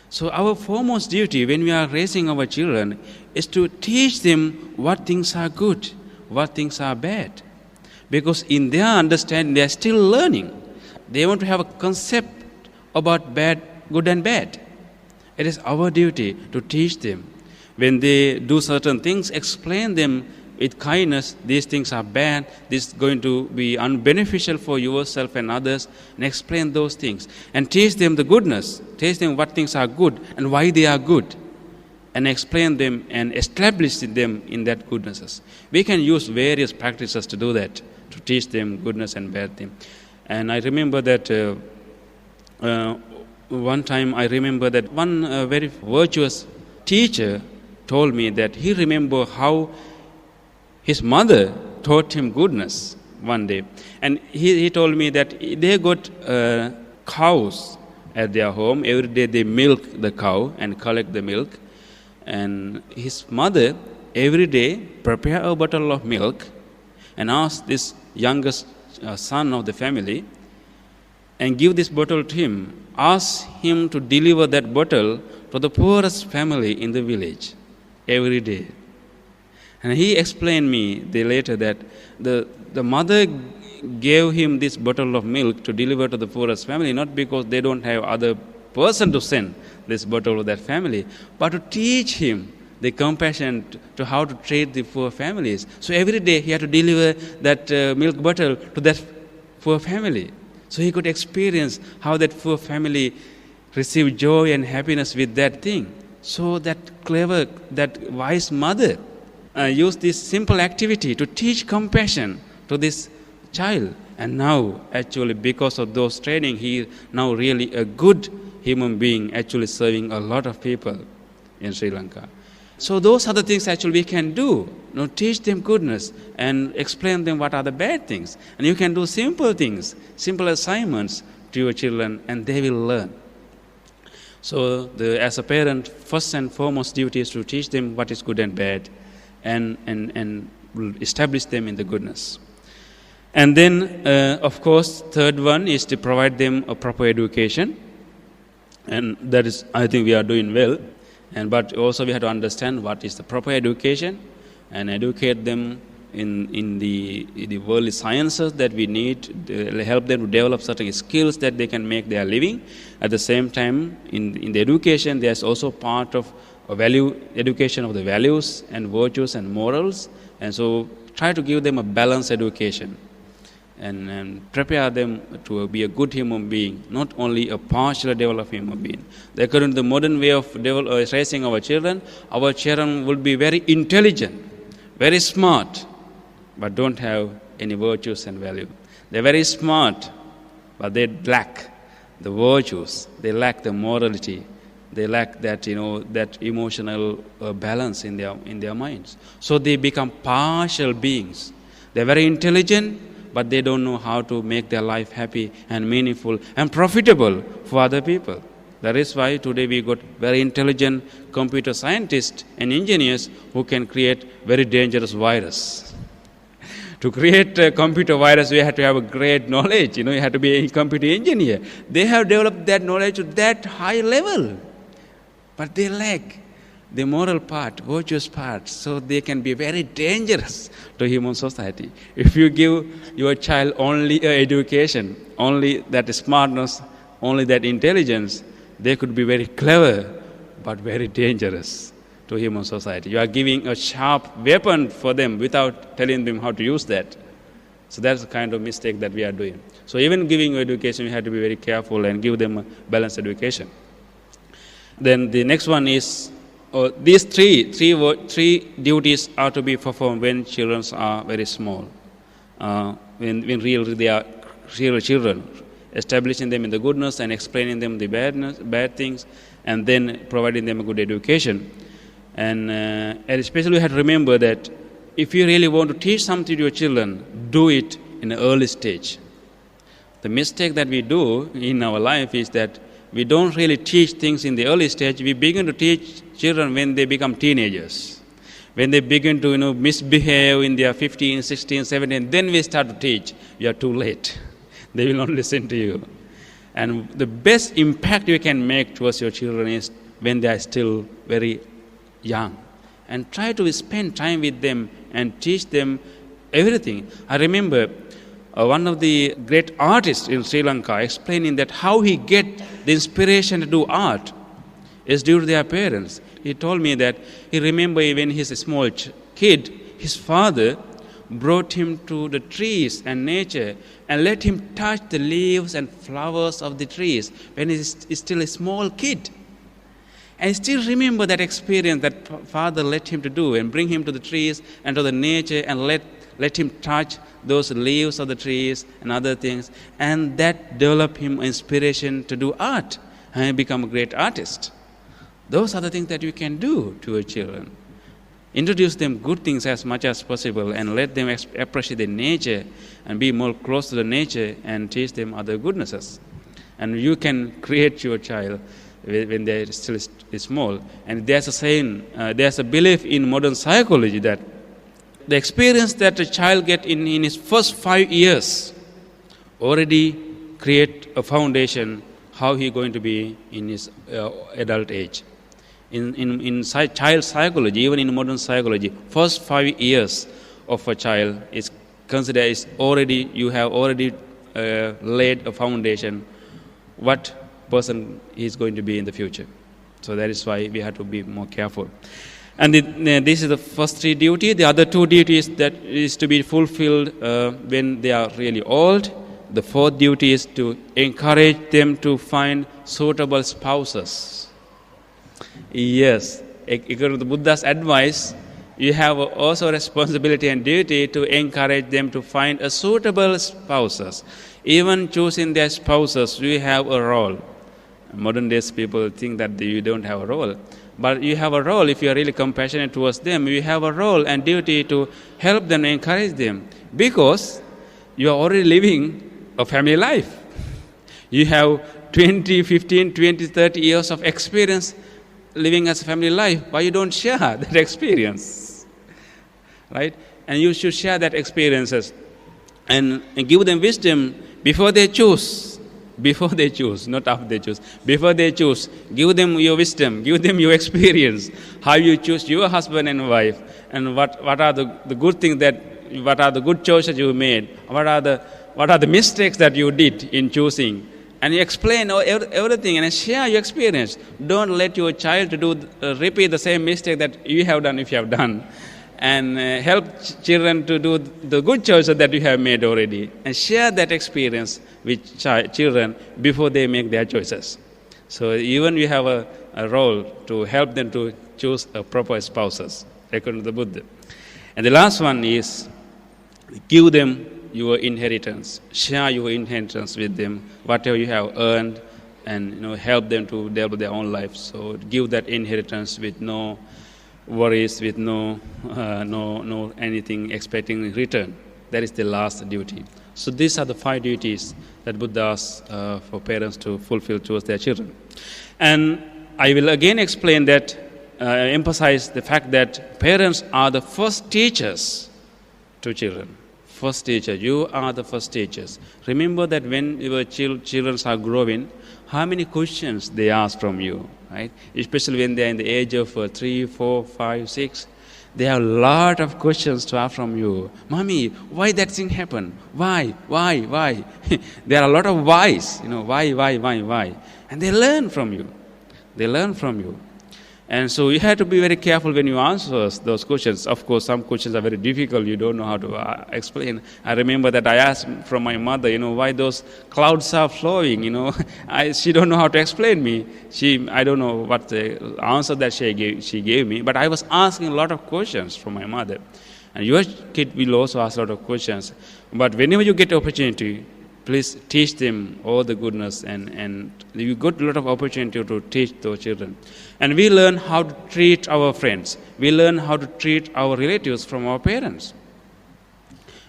So our foremost duty when we are raising our children is to teach them what things are good, what things are bad. Because in their understanding, they are still learning. They want to have a concept about good and bad. It is our duty to teach them. When they do certain things, explain them with kindness. These things are bad. This is going to be unbeneficial for yourself and others. And explain those things. And teach them the goodness. Teach them what things are good and why they are good. And explain them and establish them in that goodnesses. We can use various practices to do that, to teach them goodness and bad things. And I remember that one time one very virtuous teacher told me that he remembered how his mother taught him goodness one day. And he told me that they got cows at their home. Every day they milk the cow and collect the milk. And his mother every day prepare a bottle of milk and ask this youngest son of the family and give this bottle to him. Ask him to deliver that bottle to the poorest family in the village every day. And he explained me later that the mother gave him this bottle of milk to deliver to the poorest family, not because they don't have other person to send this bottle to that family, but to teach him the compassion to how to treat the poor families. So every day he had to deliver that milk bottle to that poor family. So he could experience how that poor family received joy and happiness with that thing. So that wise mother used this simple activity to teach compassion to this child. And now, actually, because of those training, he is now really a good human being, actually serving a lot of people in Sri Lanka. So those are the things actually we can do. Teach them goodness and explain them what are the bad things. And you can do simple things, simple assignments to your children, and they will learn. So as a parent, first and foremost duty is to teach them what is good and bad and establish them in the goodness. And then, of course, third one is to provide them a proper education. And that is, I think we are doing well. But also we have to understand what is the proper education and educate them in the worldly sciences that we need to help them to develop certain skills that they can make their living. At the same time, in the education, there's also part of education of the values and virtues and morals. And so try to give them a balanced education and prepare them to be a good human being, not only a partially developed human being. According to the modern way of raising our children will be very intelligent, very smart, but don't have any virtues and value. They're very smart, but they lack the virtues. They lack the morality. They lack that emotional balance in their minds. So they become partial beings. They're very intelligent, but they don't know how to make their life happy and meaningful and profitable for other people. That is why today we got very intelligent computer scientists and engineers who can create very dangerous virus. To create a computer virus, we have to have a great knowledge. You have to be a computer engineer. They have developed that knowledge to that high level, but they lack the moral part, virtuous part, so they can be very dangerous to human society. If you give your child only education, only that smartness, only that intelligence, they could be very clever, but very dangerous to human society. You are giving a sharp weapon for them without telling them how to use that. So that's the kind of mistake that we are doing. So even giving education, we have to be very careful and give them a balanced education. Then the next one is, these three duties are to be performed when children are very small. When really they are real children, establishing them in the goodness and explaining them the bad things, and then providing them a good education. And especially we have to remember that if you really want to teach something to your children, do it in an early stage. The mistake that we do in our life is that we don't really teach things in the early stage. We begin to teach children when they become teenagers. When they begin to misbehave in their 15, 16, 17, then we start to teach. You are too late. They will not listen to you. And the best impact you can make towards your children is when they are still very young. And try to spend time with them and teach them everything. I remember one of the great artists in Sri Lanka explaining that how he get the inspiration to do art is due to their parents. He told me that he remember when he was a small kid, his father brought him to the trees and nature and let him touch the leaves and flowers of the trees when he is still a small kid. And I still remember that experience that father let him to do and bring him to the trees and to the nature and let him touch those leaves of the trees and other things. And that developed him inspiration to do art and become a great artist. Those are the things that you can do to your children. Introduce them good things as much as possible and let them appreciate the nature and be more close to the nature and teach them other goodnesses. And you can create your child when they're still small. And there's a saying, there's a belief in modern psychology that the experience that a child gets in his first 5 years already create a foundation how he's going to be in his adult age. In child psychology, even in modern psychology, first 5 years of a child is considered is already, you have already laid a foundation what person is going to be in the future. So that is why we have to be more careful. And this is the first 3 duties. The other 2 duties that is to be fulfilled when they are really old. The 4th duty is to encourage them to find suitable spouses. Yes, according to the Buddha's advice, you have also a responsibility and duty to encourage them to find a suitable spouses. Even choosing their spouses, you have a role. Modern days people think that you don't have a role. But you have a role. If you are really compassionate towards them, you have a role and duty to help them, encourage them. Because you are already living a family life. You have 20, 15, 20, 30 years of experience living as a family life. Why you don't share that experience? Right? And you should share that experiences and give them wisdom before they choose. Before they choose, not after they choose. Before they choose, give them your wisdom, give them your experience, how you choose your husband and wife, and what are the good things what are the good choices you made, what are the mistakes that you did in choosing. And you explain everything and share your experience. Don't let your child to repeat the same mistake that you have done if you have done. And help children to do the good choices that you have made already. And share that experience with children before they make their choices. So even you have a role to help them to choose a proper spouses, according to the Buddha. And the last one is give them your inheritance. Share your inheritance with them, whatever you have earned, and help them to develop their own life. So give that inheritance with no worries, with no anything expecting in return. That is the last duty. So these are the 5 duties that Buddha asks for parents to fulfill towards their children. And I will again explain that, emphasize the fact that parents are the first teachers to children. First teacher, you are the first teachers. Remember that when your children are growing, how many questions they ask from you, right? Especially when they are in the age of 3, 4, 5, 6. They have a lot of questions to ask from you. Mommy, why that thing happened? Why? There are a lot of whys, why? And they learn from you. And so you have to be very careful when you answer those questions. Of course, some questions are very difficult. You don't know how to explain. I remember that I asked from my mother, why those clouds are flowing. She don't know how to explain me. I don't know what the answer that she gave me. But I was asking a lot of questions from my mother. And your kid will also ask a lot of questions. But whenever you get opportunity, please teach them all the goodness, and you got a lot of opportunity to teach those children. And we learn how to treat our friends. We learn how to treat our relatives from our parents.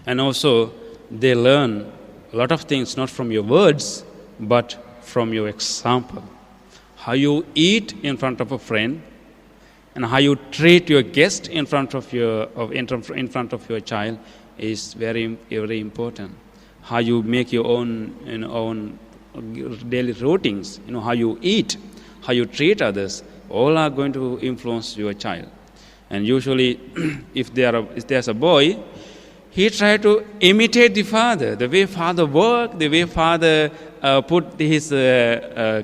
And also, they learn a lot of things not from your words, but from your example. How you eat in front of a friend, and how you treat your guest in front of your child is very, very important. How you make your own daily routines, how you eat, how you treat others, all are going to influence your child. And usually, if there's a boy, he tried to imitate the father. The way father worked, the way father put his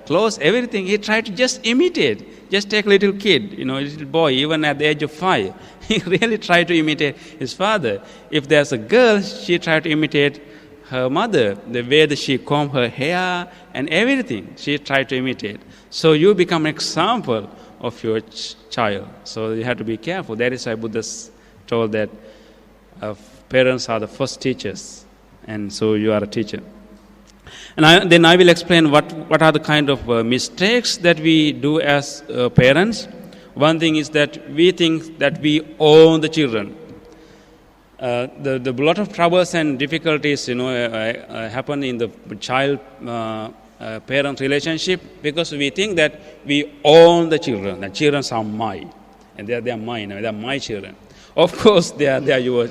clothes, everything, he tried to just imitate. Just take a little kid, a little boy, even at the age of 5. He really tried to imitate his father. If there's a girl, she tried to imitate her mother. The way that she combed her hair and everything, she tried to imitate. So you become an example of your child. So you have to be careful. That is why Buddha told that parents are the first teachers, and so you are a teacher. And then I will explain what are the kind of mistakes that we do as parents. One thing is that we think that we own the children. The lot of troubles and difficulties, happen in the child-parent relationship because we think that we own the children. The children are mine, and they are mine. They are my children. Of course, they are your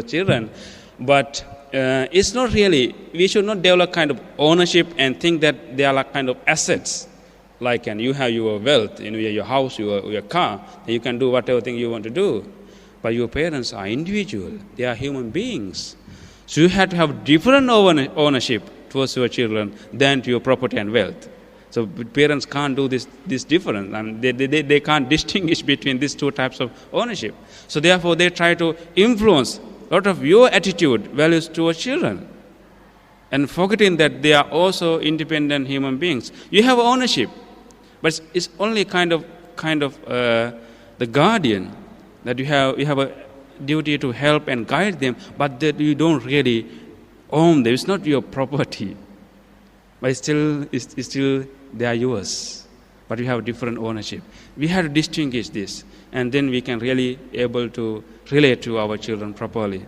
children, but it's not really. We should not develop kind of ownership and think that they are like kind of assets. Like, and you have your wealth, your house, your car, and you can do whatever thing you want to do. But your parents are individual; they are human beings. So you have to have different ownership towards your children than to your property and wealth. So parents can't do this difference, and they can't distinguish between these two types of ownership. So therefore, they try to influence a lot of your attitude, values towards children, and forgetting that they are also independent human beings. You have ownership, but it's only kind of the guardian that you have a duty to help and guide them, but that you don't really own them. It's not your property, but it's still they are yours, but you have different ownership. We have to distinguish this, and then we can really able to relate to our children properly.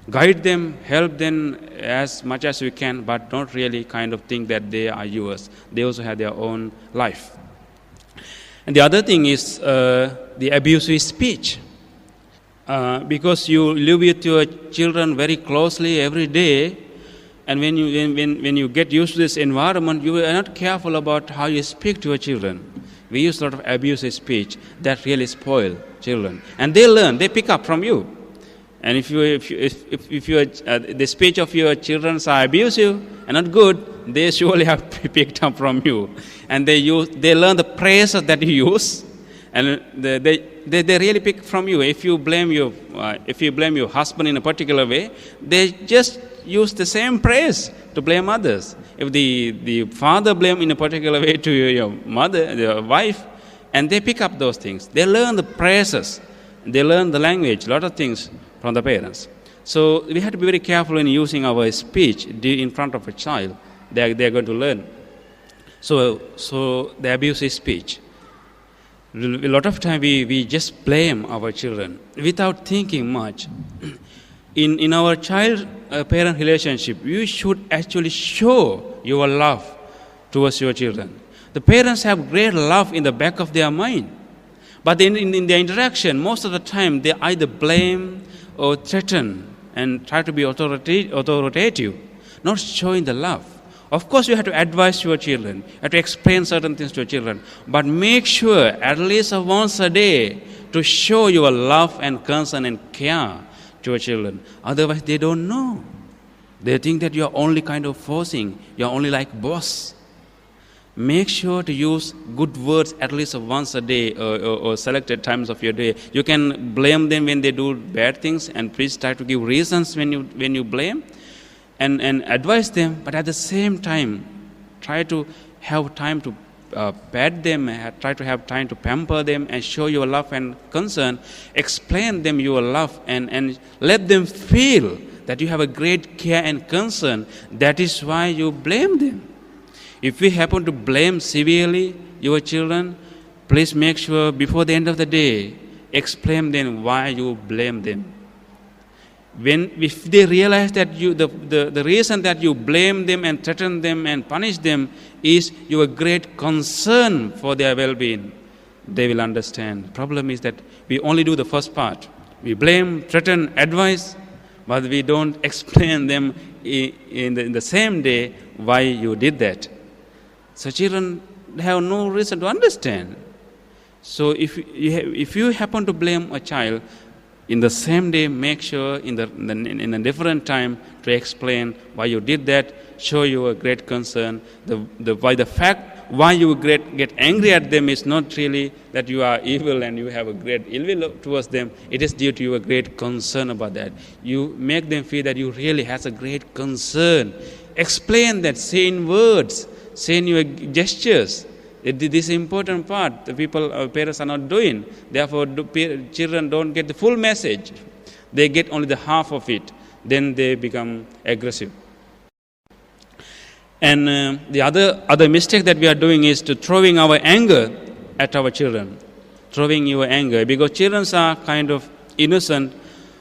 Guide them, help them as much as we can, but not really kind of think that they are yours. They also have their own life. And the other thing is the abusive speech. Because you live with your children very closely every day, and when you get used to this environment, you are not careful about how you speak to your children. We use a lot of abusive speech that really spoil children, and they learn. They pick up from you. And if the speech of your children are abusive and not good, they surely have picked up from you, and they learn the praises that you use, and they really pick from you. If you blame your husband in a particular way, they just use the same praise to blame others. If the father blame in a particular way to your mother, your wife, and they pick up those things. They learn the praises. They learn the language, a lot of things from the parents. So we have to be very careful in using our speech in front of a child. They are going to learn. So the abusive speech. A lot of time we just blame our children without thinking much. In our child-parent relationship, you should actually show your love towards your children. The parents have great love in the back of their mind. But in their interaction, most of the time, they either blame or threaten and try to be authoritative, not showing the love. Of course, you have to advise your children, you have to explain certain things to your children, but make sure at least once a day to show your love and concern and care to your children. Otherwise, they don't know. They think that you are only kind of forcing, you are only like boss. Make sure to use good words at least once a day or selected times of your day. You can blame them when they do bad things, and please try to give reasons when you blame and advise them, but at the same time try to have time to pat them, try to have time to pamper them and show your love and concern. Explain them your love and let them feel that you have a great care and concern. That is why you blame them. If we happen to blame severely your children, please make sure before the end of the day, explain them why you blame them. If they realize that the reason that you blame them and threaten them and punish them is your great concern for their well-being, they will understand. The problem is that we only do the first part. We blame, threaten, advise, but we don't explain them in the same day why you did that. So children have no reason to understand. So if you happen to blame a child, In the same day, make sure in a different time to explain why you did that, show your great concern. Why you get angry at them is not really that you are evil and you have a great ill will towards them. It is due to your great concern about that. You make them feel that you really has a great concern. Explain that, say in words, say in your gestures. This important part, our parents are not doing. Therefore, children don't get the full message. They get only the half of it. Then they become aggressive. And the other mistake that we are doing is to throwing our anger at our children. Throwing your anger. Because children are kind of innocent,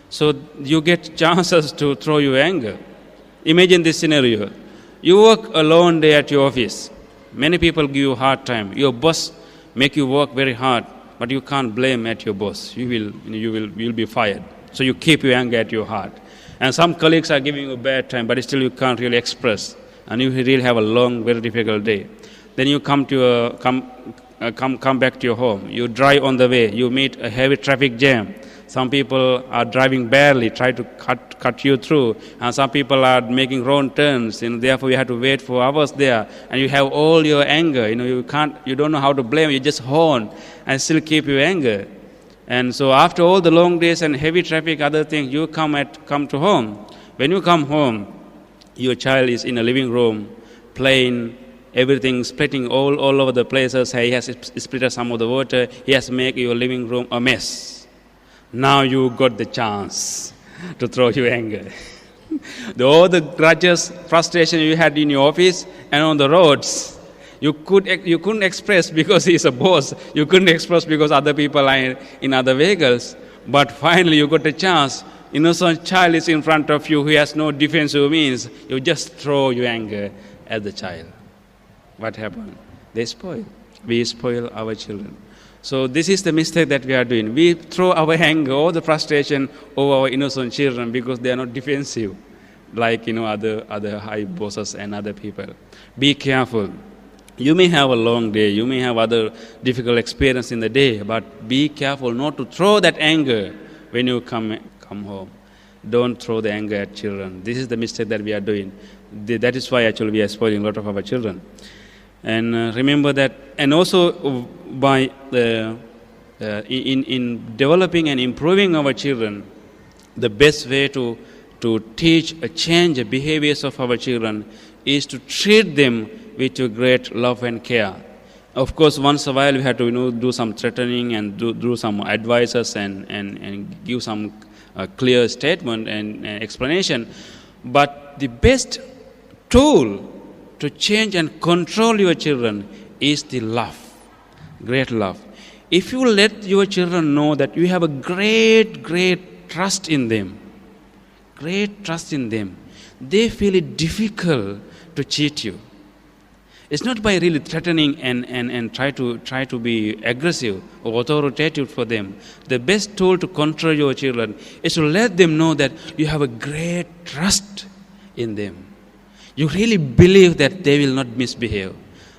so you get chances to throw your anger. Imagine this scenario. You work a long day at your office. Many people give you a hard time. Your boss make you work very hard, but you can't blame at your boss. You will be fired. So you keep your anger at your heart. And some colleagues are giving you a bad time, but still you can't really express. And you really have a long, very difficult day. Then you come back to your home. You drive on the way. You meet a heavy traffic jam. Some people are driving barely, try to cut you through, and some people are making wrong turns. Therefore, you have to wait for hours there, and you have all your anger. You don't know how to blame. You just horn and still keep your anger. And so, after all the long days and heavy traffic, other things, you come to home. When you come home, your child is in a living room, playing. Everything splitting all over the places. He has split some of the water. He has made your living room a mess. Now you got the chance to throw your anger. All the grudges, frustration you had in your office and on the roads, you couldn't express because he's a boss. You couldn't express because other people are in other vehicles. But finally you got a chance. Innocent child is in front of you who has no defensive means. You just throw your anger at the child. What happened? They spoil. We spoil our children. So this is the mistake that we are doing. We throw our anger or the frustration over our innocent children because they are not defensive, like other high bosses and other people. Be careful. You may have a long day. You may have other difficult experience in the day, but be careful not to throw that anger when you come home. Don't throw the anger at children. This is the mistake that we are doing. That is why actually we are spoiling a lot of our children. And remember that, and also by in developing and improving our children, the best way to teach a change the behaviors of our children is to treat them with great love and care. Of course, once a while we have to do some threatening and do some advices and give some clear statement and explanation. But the best tool to change and control your children is the love, great love. If you let your children know that you have a great trust in them, they feel it difficult to cheat you. It's not by really threatening and try to be aggressive or authoritative for them. The best tool to control your children is to let them know that you have a great trust in them. You really believe that they will not misbehave.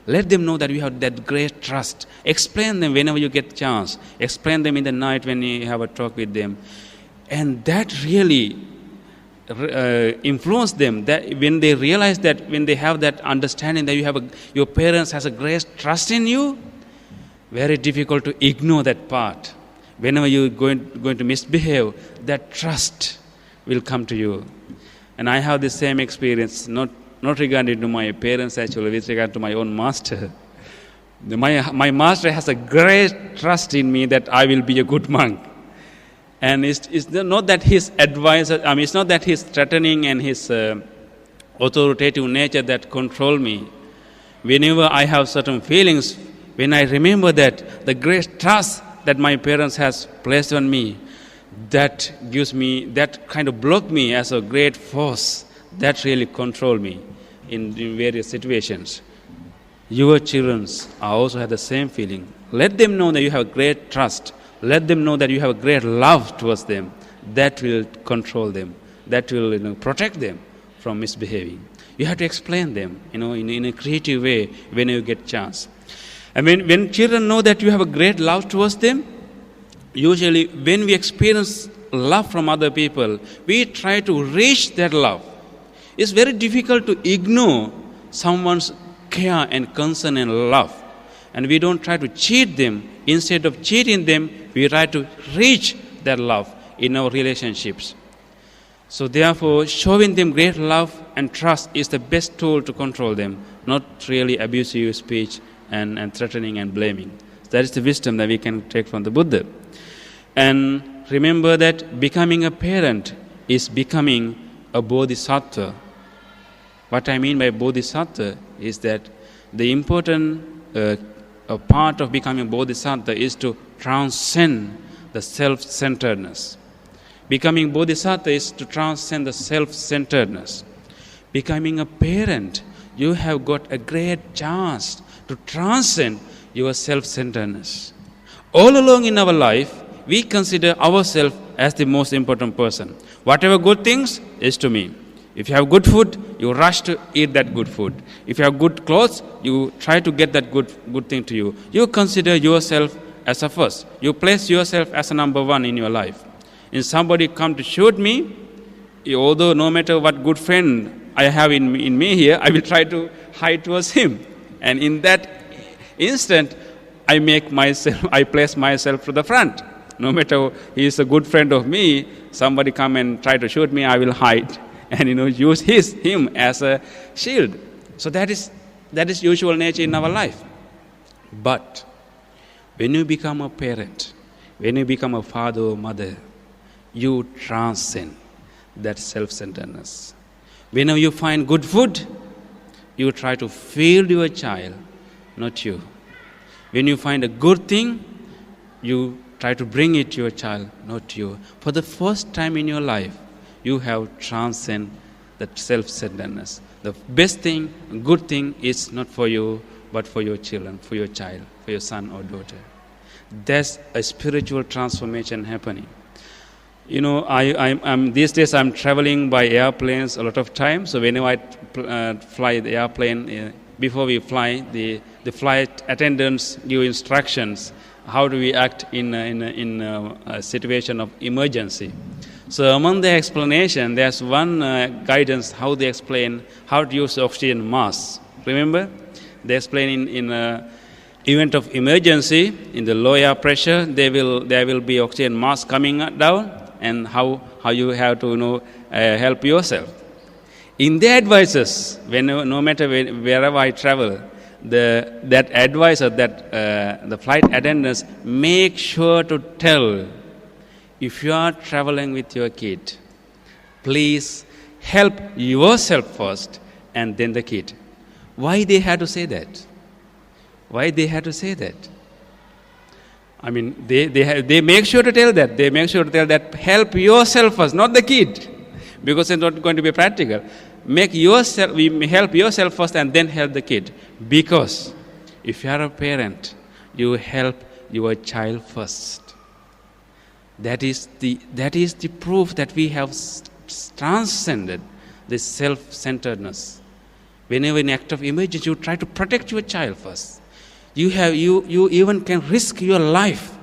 Let them know that you have that great trust. Explain them whenever you get a chance. Explain them in the night when you have a talk with them. And that really influence them. That when they realize that, when they have that understanding that your parents has a great trust in you, very difficult to ignore that part. Whenever you're going to misbehave, that trust will come to you. And I have the same experience, not regarding to my parents actually, with regard to my own master. My master has a great trust in me that I will be a good monk. And it's not that his advisor, it's not that his threatening and his authoritative nature that control me. Whenever I have certain feelings, when I remember that the great trust that my parents has placed on me, that gives me, that kind of block me as a great force that really control me in various situations. Your children also have the same feeling. Let them know that you have great trust. Let them know that you have a great love towards them. That will control them. That will protect them from misbehaving. You have to explain them in a creative way when you get chance. And when children know that you have a great love towards them, usually when we experience love from other people, we try to reach that love. It's very difficult to ignore someone's care and concern and love. And we don't try to cheat them. Instead of cheating them, we try to reach that love in our relationships. So therefore, showing them great love and trust is the best tool to control them, not really abusive speech and threatening and blaming. That is the wisdom that we can take from the Buddha. And remember that becoming a parent is becoming a bodhisattva. What I mean by bodhisattva is that the important part of becoming bodhisattva is to transcend the self-centeredness. Becoming bodhisattva is to transcend the self-centeredness. Becoming a parent, you have got a great chance to transcend your self-centeredness. All along in our life, we consider ourselves as the most important person. Whatever good things is to me. If you have good food, you rush to eat that good food. If you have good clothes, you try to get that good thing to you. You consider yourself as a first. You place yourself as a number one in your life. If somebody come to shoot me, although no matter what good friend I have in me here, I will try to hide towards him. And in that instant, I place myself to the front. No matter he is a good friend of me, somebody come and try to shoot me, I will hide and use him as a shield. So that is usual nature in our life. But when you become a parent, when you become a father or mother, you transcend that self-centeredness. Whenever you find good food, you try to feed your child, not you. When you find a good thing, you try to bring it to your child, not you. For the first time in your life, you have transcended that self-centeredness. The best thing, good thing is not for you, but for your children, for your child, for your son or daughter. That's a spiritual transformation happening. These days I'm traveling by airplanes a lot of times. So whenever I fly the airplane, before we fly, the flight attendants give instructions. How do we act in a situation of emergency? So among the explanation, there's one guidance how they explain how to use oxygen mask. Remember, they explain in event of emergency, in the low air pressure, there will be oxygen mask coming down. And how you have to help yourself. In the advices, no matter wherever I travel, that advisor, the flight attendants make sure to tell, if you are traveling with your kid, please help yourself first and then the kid. Why they had to say that? Why they had to say that? I mean, they make sure to tell that. They make sure to tell that help yourself first, not the kid, because it's not going to be practical. Help yourself first and then help the kid. Because if you are a parent, you help your child first. That is the proof that we have transcended this self-centeredness. Whenever in act of emergency, you try to protect your child first. You even can risk your life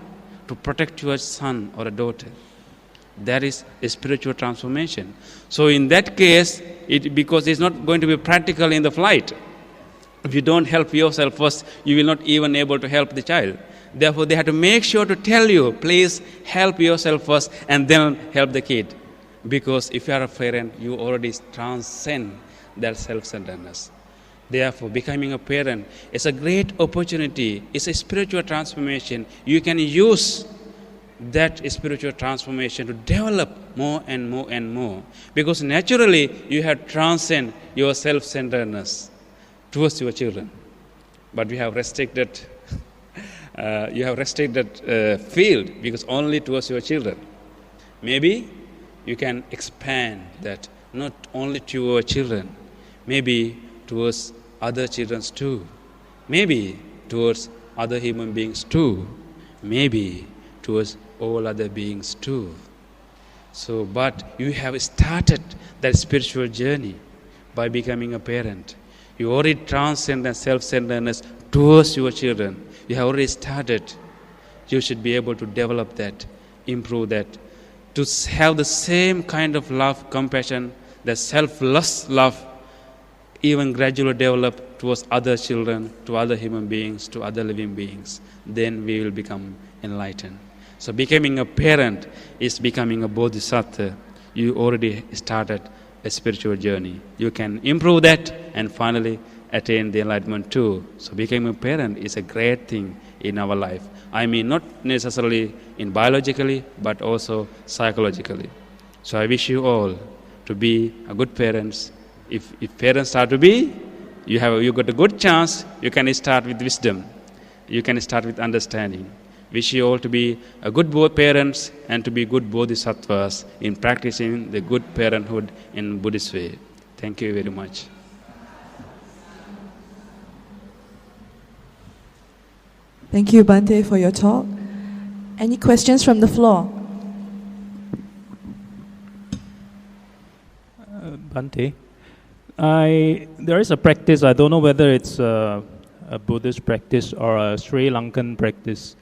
to protect your son or a daughter. That is a spiritual transformation. So in that case, because it's not going to be practical in the flight, if you don't help yourself first, you will not even able to help the child. Therefore, they have to make sure to tell you, please help yourself first and then help the kid. Because if you are a parent, you already transcend that self-centeredness. Therefore, becoming a parent is a great opportunity. It's a spiritual transformation. You can use that spiritual transformation to develop more and more and more. Because naturally, you have transcended your self-centeredness towards your children. But we have restricted field because only towards your children. Maybe you can expand that not only to your children, maybe towards other children too, maybe towards other human beings too, maybe towards all other beings too. So, but you have started that spiritual journey by becoming a parent. You already transcend that self-centeredness towards your children. You have already started. You should be able to develop that, improve that, to have the same kind of love, compassion, the selfless love, even gradually develop towards other children, to other human beings, to other living beings, then we will become enlightened. So becoming a parent is becoming a bodhisattva. You already started a spiritual journey. You can improve that and finally attain the enlightenment too. So becoming a parent is a great thing in our life. I mean, not necessarily in biologically, but also psychologically. So I wish you all to be a good parents. If parents are to be, you got a good chance. You can start with wisdom. You can start with understanding. Wish you all to be a good parents and to be good bodhisattvas in practicing the good parenthood in Buddhist way. Thank you very much. Thank you, Bhante, for your talk. Any questions from the floor? Bhante, there is a practice, I don't know whether it's a Buddhist practice or a Sri Lankan practice,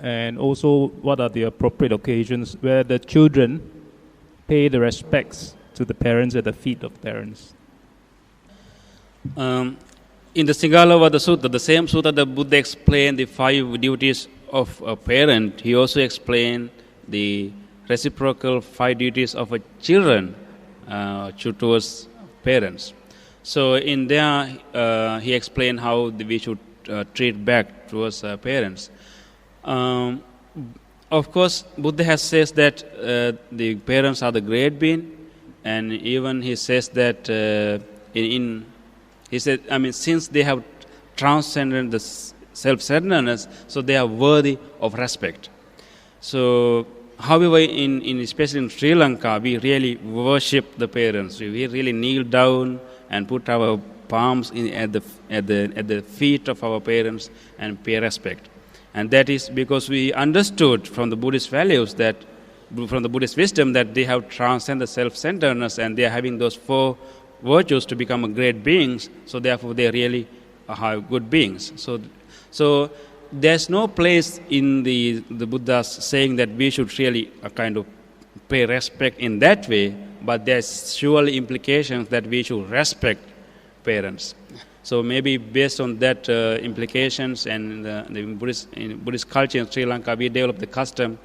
and also what are the appropriate occasions where the children pay the respects to the parents at the feet of parents. In the Singalavada Sutta, the same sutta the Buddha explained the 5 duties of a parent, he also explained the reciprocal 5 duties of a children towards parents. So in there, he explained how we should treat back towards parents. Of course, Buddha has says that the parents are the great being, and even he says that he said, I mean, since they have transcended the self-centeredness, so they are worthy of respect. So, however, especially in Sri Lanka, we really worship the parents. We really kneel down and put our palms at the feet of our parents and pay respect. And that is because we understood from the Buddhist values that, from the Buddhist wisdom, that they have transcended the self-centeredness and they are having those 4 virtues to become great beings. So therefore, they really are good beings. So there's no place in the Buddha's saying that we should really kind of pay respect in that way, but there's surely implications that we should respect parents. So maybe based on that implications and in Buddhist culture in Sri Lanka, we develop the custom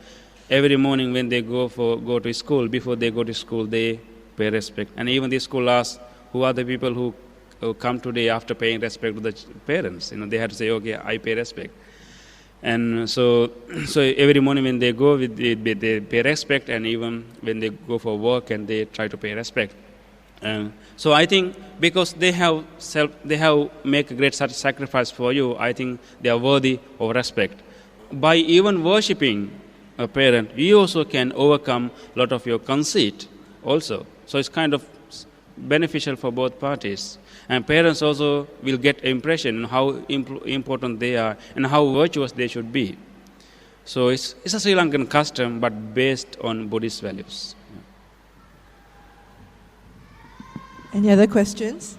every morning when they go to school, before they go to school, they pay respect. And even the school asks, who are the people who come today after paying respect to the parents? They have to say, okay, I pay respect. And so every morning when they go, they pay respect, and even when they go for work and they try to pay respect. So I think because they have make a great sacrifice for you, I think they are worthy of respect. By even worshipping a parent, you also can overcome a lot of your conceit also. So it's kind of beneficial for both parties. And parents also will get impression on how important they are and how virtuous they should be. So it's a Sri Lankan custom, but based on Buddhist values. Any other questions?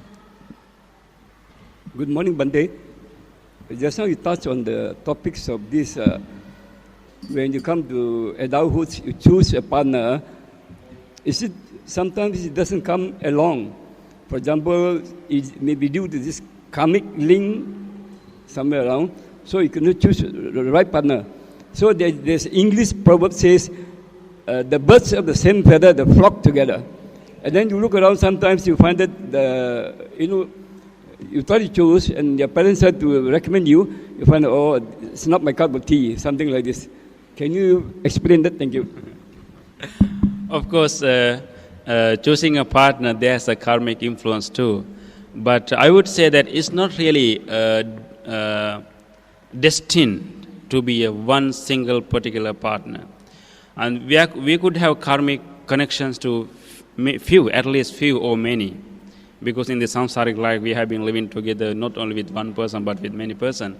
Good morning, Bhante. Just now you touched on the topics of this. When you come to adulthood, you choose a partner. Sometimes it doesn't come along. For example, it may be due to this karmic link somewhere around, so you cannot choose the right partner. So there's English proverb says, the birds of the same feather, they flock together. And then you look around, sometimes you find that, you try to choose, and your parents have to recommend you, you find, oh, it's not my cup of tea, something like this. Can you explain that? Thank you. Of course, choosing a partner, there's a karmic influence too. But I would say that it's not really destined to be one single particular partner. And we could have karmic connections to few, at least few or many. Because in the samsaric life, we have been living together not only with one person, but with many persons.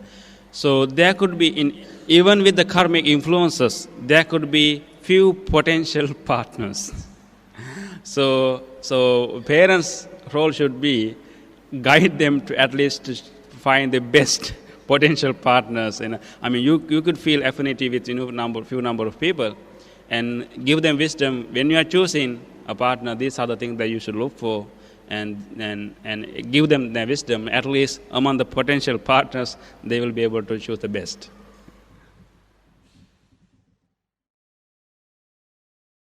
So there could be, even with the karmic influences, there could be few potential partners. So parents' role should be guide them to at least to find the best potential partners. And I mean, you could feel affinity with few number of people, and give them wisdom. When you are choosing a partner, these are the things that you should look for, and give them their wisdom. At least among the potential partners, they will be able to choose the best.